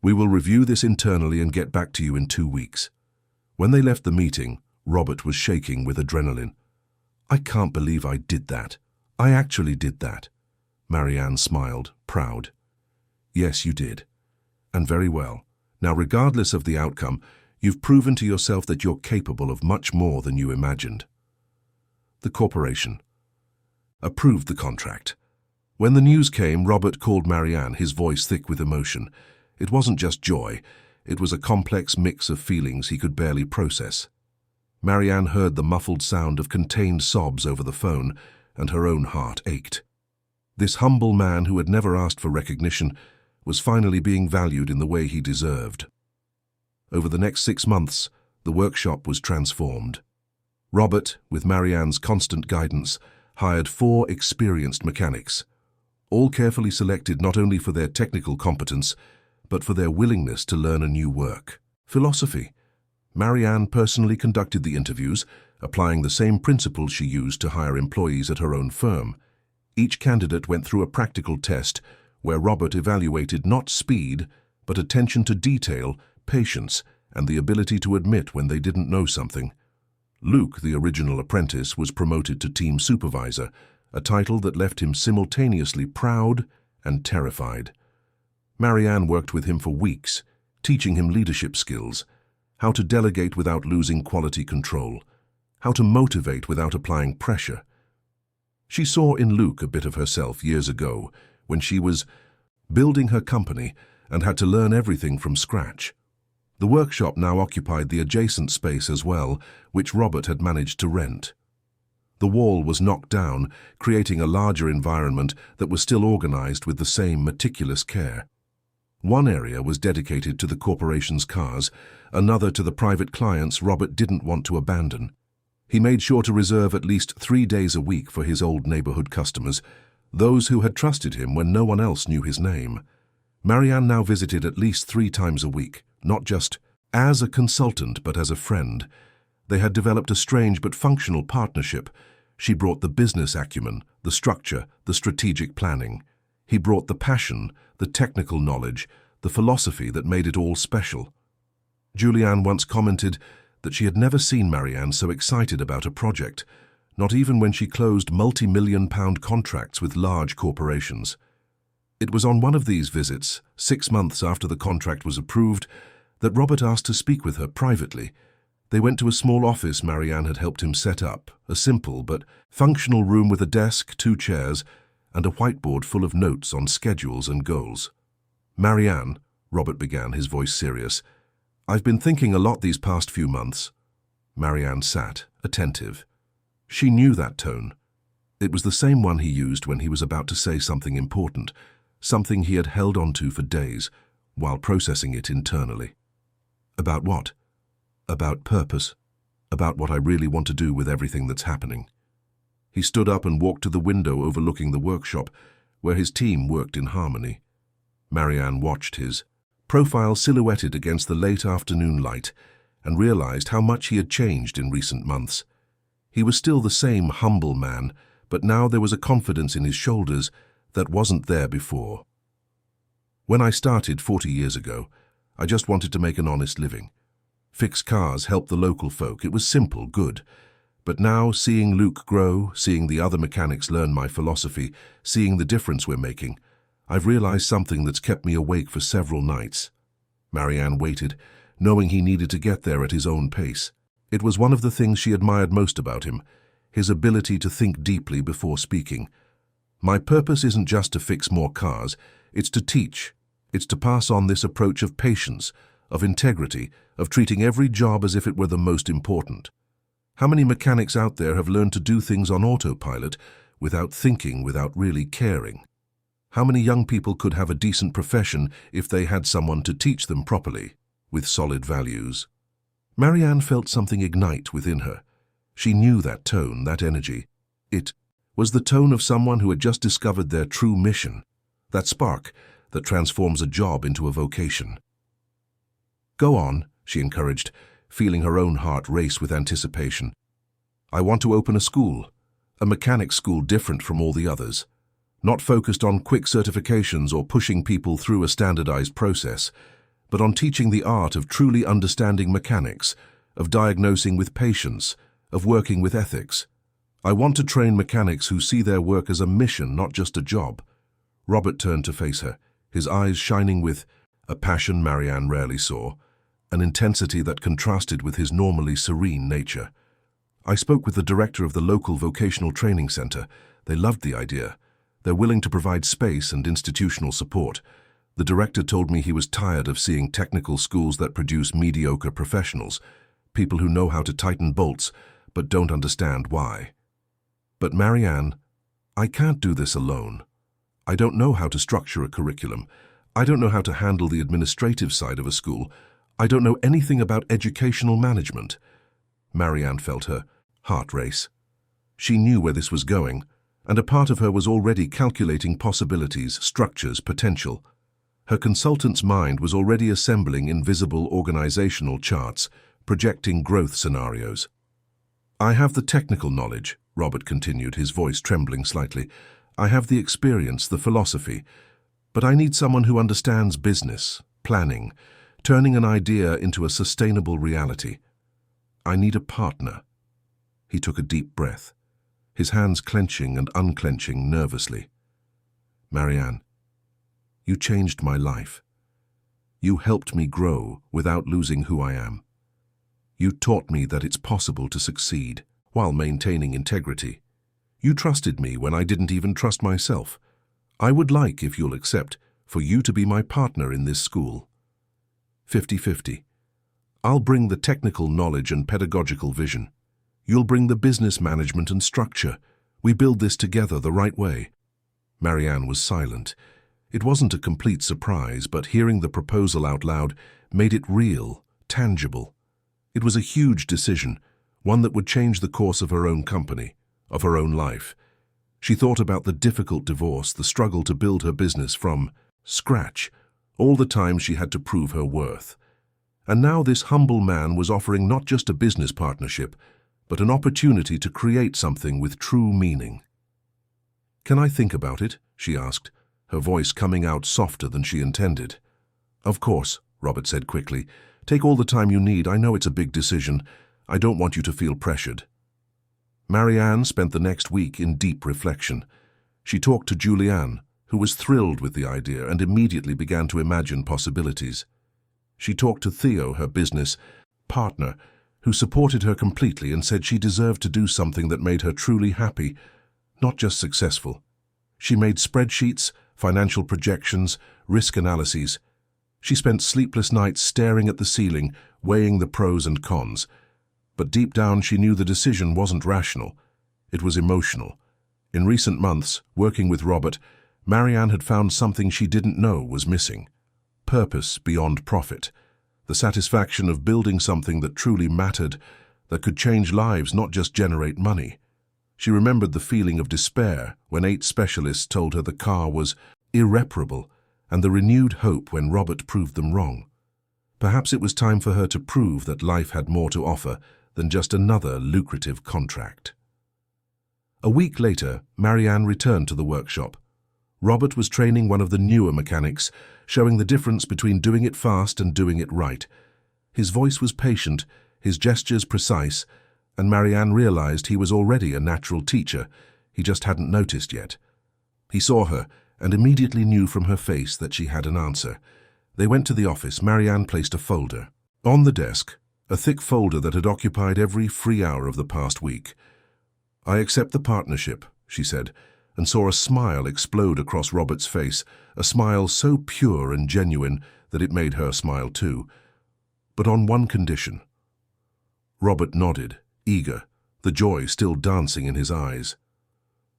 We will review this internally and get back to you in 2 weeks." When they left the meeting, Robert was shaking with adrenaline. "I can't believe I did that. I actually did that." Marianne smiled, proud. "Yes, you did. And very well. Now, regardless of the outcome, you've proven to yourself that you're capable of much more than you imagined." The corporation approved the contract. When the news came, Robert called Marianne, his voice thick with emotion. It wasn't just joy. It was a complex mix of feelings he could barely process. Marianne heard the muffled sound of contained sobs over the phone, and her own heart ached. This humble man who had never asked for recognition was finally being valued in the way he deserved. Over the next 6 months, the workshop was transformed. Robert, with Marianne's constant guidance, hired 4 experienced mechanics, all carefully selected not only for their technical competence, but for their willingness to learn a new work. Philosophy. Marianne personally conducted the interviews, applying the same principles she used to hire employees at her own firm. Each candidate went through a practical test where Robert evaluated not speed, but attention to detail, patience, and the ability to admit when they didn't know something. Luke, the original apprentice, was promoted to team supervisor, a title that left him simultaneously proud and terrified. Marianne worked with him for weeks, teaching him leadership skills, how to delegate without losing quality control, how to motivate without applying pressure. She saw in Luke a bit of herself years ago when she was building her company and had to learn everything from scratch. The workshop now occupied the adjacent space as well, which Robert had managed to rent. The wall was knocked down, creating a larger environment that was still organized with the same meticulous care. One area was dedicated to the corporation's cars, another to the private clients Robert didn't want to abandon. He made sure to reserve at least 3 days a week for his old neighborhood customers, those who had trusted him when no one else knew his name. Marianne now visited at least 3 times a week, not just as a consultant but as a friend. They had developed a strange but functional partnership. She brought the business acumen, the structure, the strategic planning. He brought the passion, the technical knowledge, the philosophy that made it all special. Julianne once commented that she had never seen Marianne so excited about a project, not even when she closed multi-million-pound contracts with large corporations. It was on one of these visits, 6 months after the contract was approved, that Robert asked to speak with her privately. They went to a small office Marianne had helped him set up, a simple but functional room with a desk, 2 chairs, and a whiteboard full of notes on schedules and goals. "Marianne," Robert began, his voice serious, "I've been thinking a lot these past few months." Marianne sat, attentive. She knew that tone. It was the same one he used when he was about to say something important, something he had held on to for days, while processing it internally. About what? About purpose. About what I really want to do with everything that's happening. He stood up and walked to the window overlooking the workshop, where his team worked in harmony. Marianne watched his profile silhouetted against the late afternoon light and realized how much he had changed in recent months. He was still the same humble man, but now there was a confidence in his shoulders that wasn't there before. "When I started 40 years ago, I just wanted to make an honest living. Fix cars, help the local folk. It was simple, good. But now, seeing Luke grow, seeing the other mechanics learn my philosophy, seeing the difference we're making, I've realized something that's kept me awake for several nights." Marianne waited, knowing he needed to get there at his own pace. It was one of the things she admired most about him, his ability to think deeply before speaking. "My purpose isn't just to fix more cars, it's to teach. It's to pass on this approach of patience, of integrity, of treating every job as if it were the most important. How many mechanics out there have learned to do things on autopilot, without thinking, without really caring? How many young people could have a decent profession if they had someone to teach them properly, with solid values? Marianne felt something ignite within her. She knew that tone, that energy. It was the tone of someone who had just discovered their true mission, that spark that transforms a job into a vocation. "Go on," she encouraged, feeling her own heart race with anticipation. "I want to open a school, a mechanics school different from all the others, not focused on quick certifications or pushing people through a standardized process, but on teaching the art of truly understanding mechanics, of diagnosing with patience, of working with ethics. I want to train mechanics who see their work as a mission, not just a job." Robert turned to face her, his eyes shining with a passion Marianne rarely saw, an intensity that contrasted with his normally serene nature. "I spoke with the director of the local vocational training center. They loved the idea. They're willing to provide space and institutional support. The director told me he was tired of seeing technical schools that produce mediocre professionals, people who know how to tighten bolts but don't understand why. But Marianne, I can't do this alone. I don't know how to structure a curriculum. I don't know how to handle the administrative side of a school. I don't know anything about educational management." Marianne felt her heart race. She knew where this was going, and a part of her was already calculating possibilities, structures, potential. Her consultant's mind was already assembling invisible organizational charts, projecting growth scenarios. "I have the technical knowledge," Robert continued, his voice trembling slightly. "I have the experience, the philosophy, but I need someone who understands business, planning, turning an idea into a sustainable reality. I need a partner." He took a deep breath, his hands clenching and unclenching nervously. "Marianne, you changed my life. You helped me grow without losing who I am. You taught me that it's possible to succeed while maintaining integrity. You trusted me when I didn't even trust myself. I would like, if you'll accept, for you to be my partner in this school. 50-50. I'll bring the technical knowledge and pedagogical vision. You'll bring the business management and structure. We build this together the right way." Marianne was silent. It wasn't a complete surprise, but hearing the proposal out loud made it real, tangible. It was a huge decision, one that would change the course of her own company, of her own life. She thought about the difficult divorce, the struggle to build her business from scratch, all the time she had to prove her worth. And now this humble man was offering not just a business partnership, but an opportunity to create something with true meaning. "Can I think about it?" she asked, her voice coming out softer than she intended. "Of course," Robert said quickly. "Take all the time you need. I know it's a big decision. I don't want you to feel pressured." Marianne spent the next week in deep reflection. She talked to Julianne, who was thrilled with the idea and immediately began to imagine possibilities. She talked to Theo, her business partner, who supported her completely and said she deserved to do something that made her truly happy, not just successful. She made spreadsheets, financial projections, risk analyses. She spent sleepless nights staring at the ceiling, weighing the pros and cons. But deep down she knew the decision wasn't rational. It was emotional. In recent months, working with Robert, Marianne had found something she didn't know was missing. Purpose beyond profit. The satisfaction of building something that truly mattered, that could change lives, not just generate money. She remembered the feeling of despair when 8 specialists told her the car was irreparable, and the renewed hope when Robert proved them wrong. Perhaps it was time for her to prove that life had more to offer than just another lucrative contract. A week later, Marianne returned to the workshop. Robert was training one of the newer mechanics, showing the difference between doing it fast and doing it right. His voice was patient, his gestures precise, and Marianne realized he was already a natural teacher. He just hadn't noticed yet. He saw her and immediately knew from her face that she had an answer. They went to the office. Marianne placed a folder on the desk, a thick folder that had occupied every free hour of the past week. "I accept the partnership," she said, and saw a smile explode across Robert's face, a smile so pure and genuine that it made her smile too. but on one condition. Robert nodded, eager, the joy still dancing in his eyes.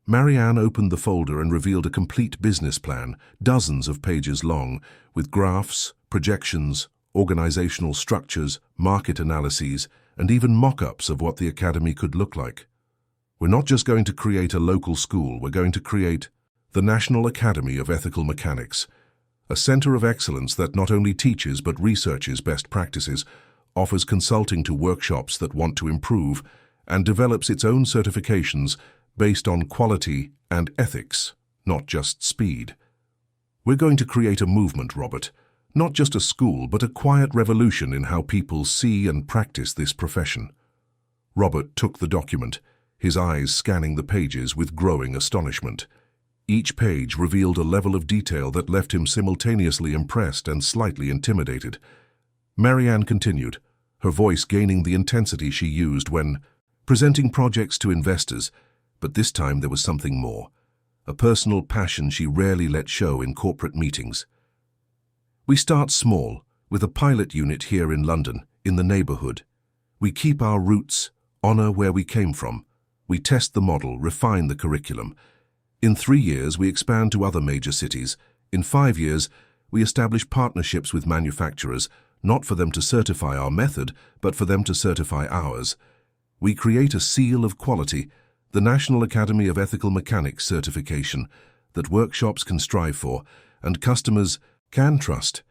Marianne opened the folder and revealed a complete business plan, dozens of pages long, with graphs, projections, organizational structures, market analyses, and even mock-ups of what the academy could look like. We're not just going to create a local school, we're going to create the National Academy of Ethical Mechanics, a center of excellence that not only teaches but researches best practices, offers consulting to workshops that want to improve, and develops its own certifications based on quality and ethics, not just speed. We're going to create a movement, Robert, not just a school, but a quiet revolution in how people see and practice this profession. Robert took the document, his eyes scanning the pages with growing astonishment. Each page revealed a level of detail that left him simultaneously impressed and slightly intimidated. Marianne continued, her voice gaining the intensity she used when presenting projects to investors, but this time there was something more, a personal passion she rarely let show in corporate meetings. We start small, with a pilot unit here in London, in the neighborhood. We keep our roots, honor where we came from. We test the model, refine the curriculum. In 3 years, we expand to other major cities. In 5 years, we establish partnerships with manufacturers, not for them to certify our method, but for them to certify ours. We create a seal of quality, the National Academy of Ethical Mechanics certification, that workshops can strive for, and customers can trust.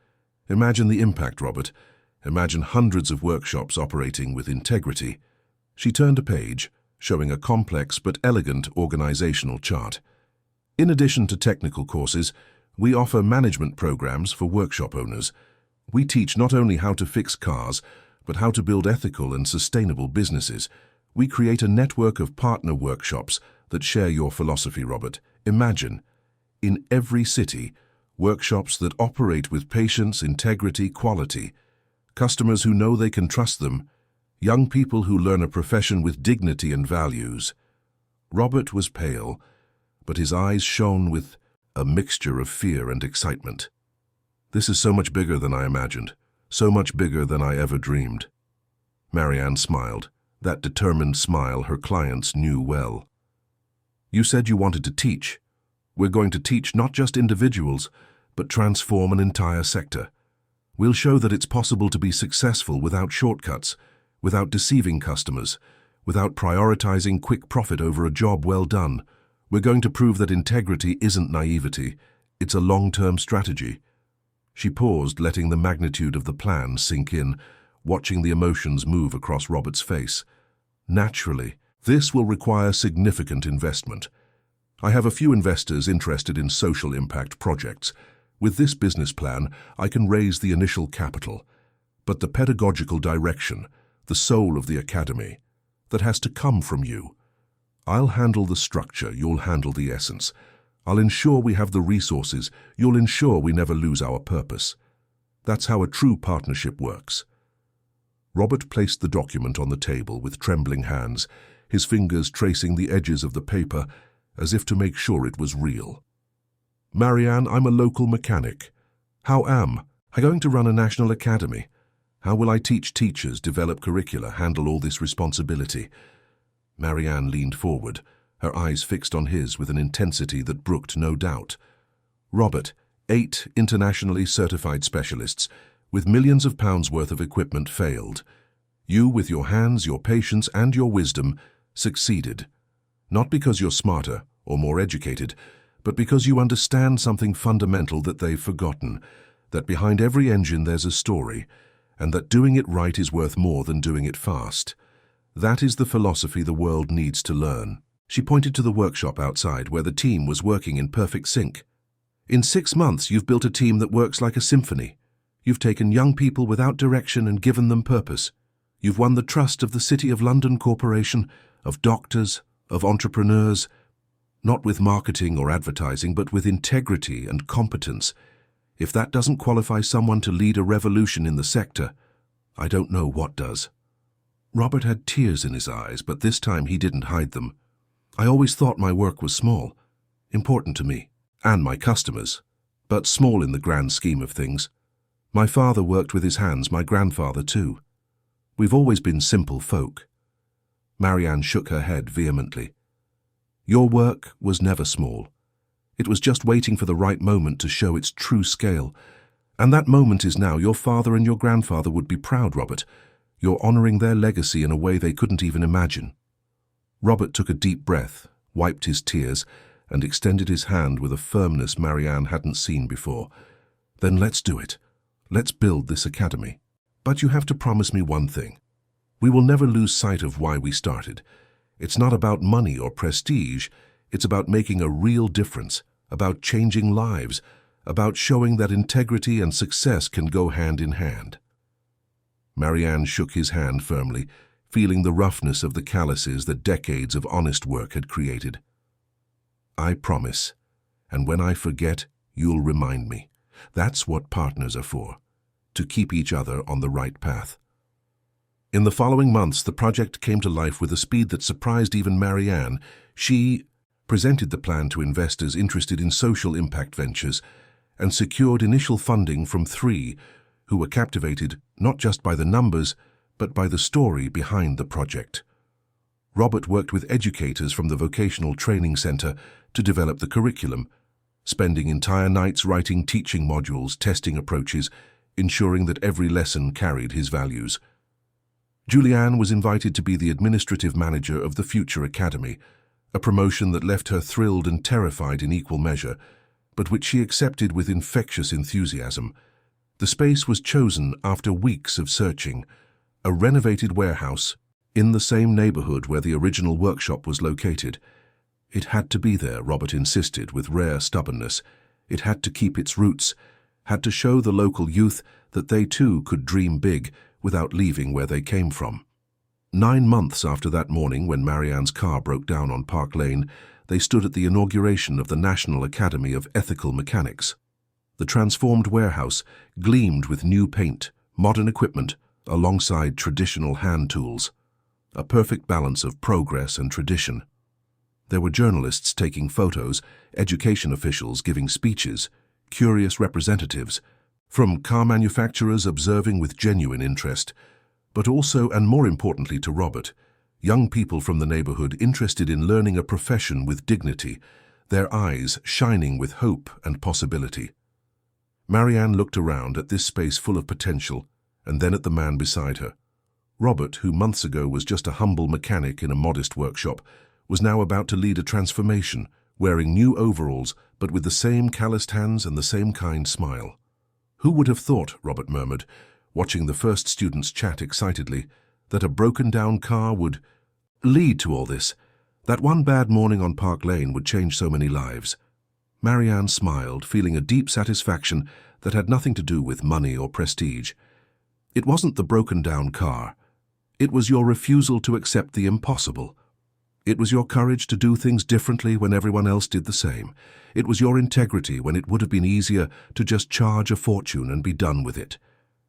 Imagine the impact, Robert. Imagine hundreds of workshops operating with integrity. She turned a page, showing a complex but elegant organizational chart. In addition to technical courses, we offer management programs for workshop owners. We teach not only how to fix cars, but how to build ethical and sustainable businesses. We create a network of partner workshops that share your philosophy, Robert. Imagine, in every city, workshops that operate with patience, integrity, quality, customers who know they can trust them, young people who learn a profession with dignity and values. Robert was pale, but his eyes shone with a mixture of fear and excitement. This is so much bigger than I imagined, so much bigger than I ever dreamed. Marianne smiled, that determined smile her clients knew well. You said you wanted to teach. We're going to teach not just individuals, but transform an entire sector. We'll show that it's possible to be successful without shortcuts, without deceiving customers, without prioritizing quick profit over a job well done. We're going to prove that integrity isn't naivety, it's a long-term strategy. She paused, letting the magnitude of the plan sink in, watching the emotions move across Robert's face. Naturally, this will require significant investment. I have a few investors interested in social impact projects. With this business plan, I can raise the initial capital. But the pedagogical direction, the soul of the academy, that has to come from you. I'll handle the structure, you'll handle the essence. I'll ensure we have the resources, you'll ensure we never lose our purpose. That's how a true partnership works. Robert placed the document on the table with trembling hands, his fingers tracing the edges of the paper as if to make sure it was real. Marianne, I'm a local mechanic. How am I going to run a national academy? How will I teach teachers, develop curricula, handle all this responsibility? Marianne leaned forward, her eyes fixed on his with an intensity that brooked no doubt. Robert, 8 internationally certified specialists, with millions of pounds worth of equipment failed. You, with your hands, your patience, and your wisdom, succeeded. Not because you're smarter or more educated, but because you understand something fundamental that they've forgotten, that behind every engine there's a story, and that doing it right is worth more than doing it fast. That is the philosophy the world needs to learn. She pointed to the workshop outside where the team was working in perfect sync. In 6 months, you've built a team that works like a symphony. You've taken young people without direction and given them purpose. You've won the trust of the City of London Corporation, of doctors, of entrepreneurs, not with marketing or advertising, but with integrity and competence. If that doesn't qualify someone to lead a revolution in the sector, I don't know what does. Robert had tears in his eyes, but this time he didn't hide them. I always thought my work was small, important to me and my customers, but small in the grand scheme of things. My father worked with his hands, my grandfather too. We've always been simple folk. Marianne shook her head vehemently. Your work was never small. It was just waiting for the right moment to show its true scale. And that moment is now. Your father and your grandfather would be proud, Robert. You're honoring their legacy in a way they couldn't even imagine. Robert took a deep breath, wiped his tears, and extended his hand with a firmness Marianne hadn't seen before. Then let's do it. Let's build this academy. But you have to promise me one thing. We will never lose sight of why we started. It's not about money or prestige. It's about making a real difference, about changing lives, about showing that integrity and success can go hand in hand. Marianne shook his hand firmly, feeling the roughness of the calluses that decades of honest work had created. I promise, and when I forget, you'll remind me. That's what partners are for, to keep each other on the right path. In the following months, the project came to life with a speed that surprised even Marianne. She presented the plan to investors interested in social impact ventures and secured initial funding from 3 who were captivated not just by the numbers, but by the story behind the project. Robert worked with educators from the Vocational Training Center to develop the curriculum, spending entire nights writing teaching modules, testing approaches, ensuring that every lesson carried his values. Julianne was invited to be the administrative manager of the future academy, a promotion that left her thrilled and terrified in equal measure, but which she accepted with infectious enthusiasm. The space was chosen after weeks of searching, a renovated warehouse in the same neighborhood where the original workshop was located. It had to be there, Robert insisted with rare stubbornness. It had to keep its roots, had to show the local youth that they too could dream big without leaving where they came from. 9 months after that morning, when Marianne's car broke down on Park Lane, they stood at the inauguration of the National Academy of Ethical Mechanics. The transformed warehouse gleamed with new paint, modern equipment, alongside traditional hand tools, a perfect balance of progress and tradition. There were journalists taking photos, education officials giving speeches, curious representatives, from car manufacturers observing with genuine interest, but also, and more importantly to Robert, young people from the neighborhood interested in learning a profession with dignity, their eyes shining with hope and possibility. Marianne looked around at this space full of potential, and then at the man beside her. Robert, who months ago was just a humble mechanic in a modest workshop, was now about to lead a transformation, wearing new overalls, but with the same calloused hands and the same kind smile. Who would have thought, Robert murmured, watching the first students chat excitedly, that a broken-down car would lead to all this, that one bad morning on Park Lane would change so many lives. Marianne smiled, feeling a deep satisfaction that had nothing to do with money or prestige. It wasn't the broken-down car. It was your refusal to accept the impossible. It was your courage to do things differently when everyone else did the same. It was your integrity when it would have been easier to just charge a fortune and be done with it.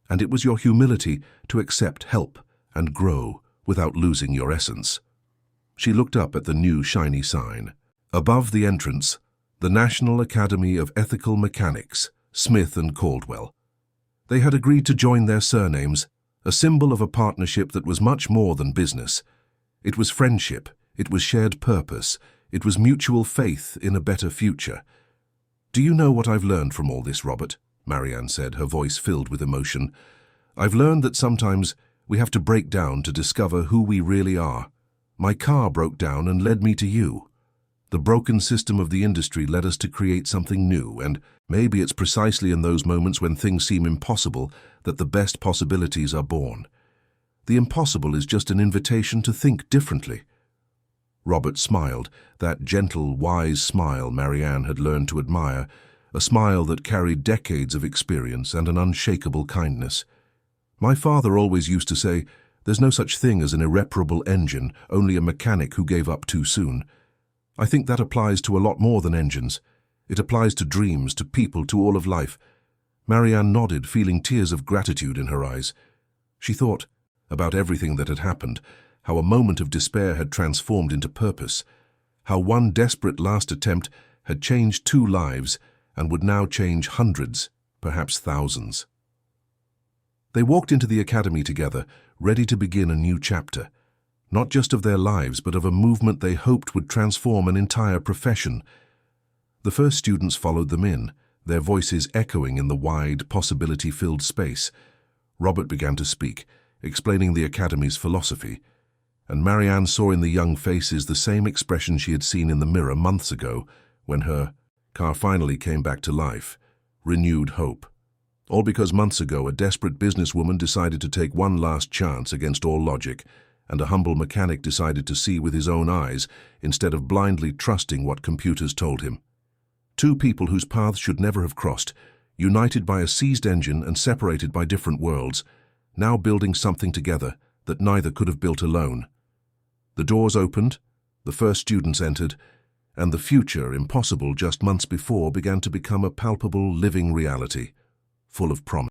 And it was your humility to accept help and grow without losing your essence. She looked up at the new shiny sign. Above the entrance, the National Academy of Ethical Mechanics, Smith and Caldwell. They had agreed to join their surnames, a symbol of a partnership that was much more than business. It was friendship. It was shared purpose. It was mutual faith in a better future. Do you know what I've learned from all this, Robert? Marianne said, her voice filled with emotion. I've learned that sometimes we have to break down to discover who we really are. My car broke down and led me to you. The broken system of the industry led us to create something new, and maybe it's precisely in those moments when things seem impossible that the best possibilities are born. The impossible is just an invitation to think differently. Robert smiled, that gentle, wise smile Marianne had learned to admire, a smile that carried decades of experience and an unshakable kindness. My father always used to say, there's no such thing as an irreparable engine, only a mechanic who gave up too soon. I think that applies to a lot more than engines. It applies to dreams, to people, to all of life. Marianne nodded, feeling tears of gratitude in her eyes. She thought about everything that had happened, how a moment of despair had transformed into purpose, how one desperate last attempt had changed 2 lives and would now change hundreds, perhaps thousands. They walked into the academy together, ready to begin a new chapter, not just of their lives, but of a movement they hoped would transform an entire profession. The first students followed them in, their voices echoing in the wide, possibility-filled space. Robert began to speak, explaining the academy's philosophy, and Marianne saw in the young faces the same expression she had seen in the mirror months ago, when her car finally came back to life. Renewed hope. All because months ago a desperate businesswoman decided to take one last chance against all logic, and a humble mechanic decided to see with his own eyes instead of blindly trusting what computers told him. Two people whose paths should never have crossed, united by a seized engine and separated by different worlds, now building something together that neither could have built alone. The doors opened, the first students entered, and the future, impossible just months before, began to become a palpable, living reality, full of promise.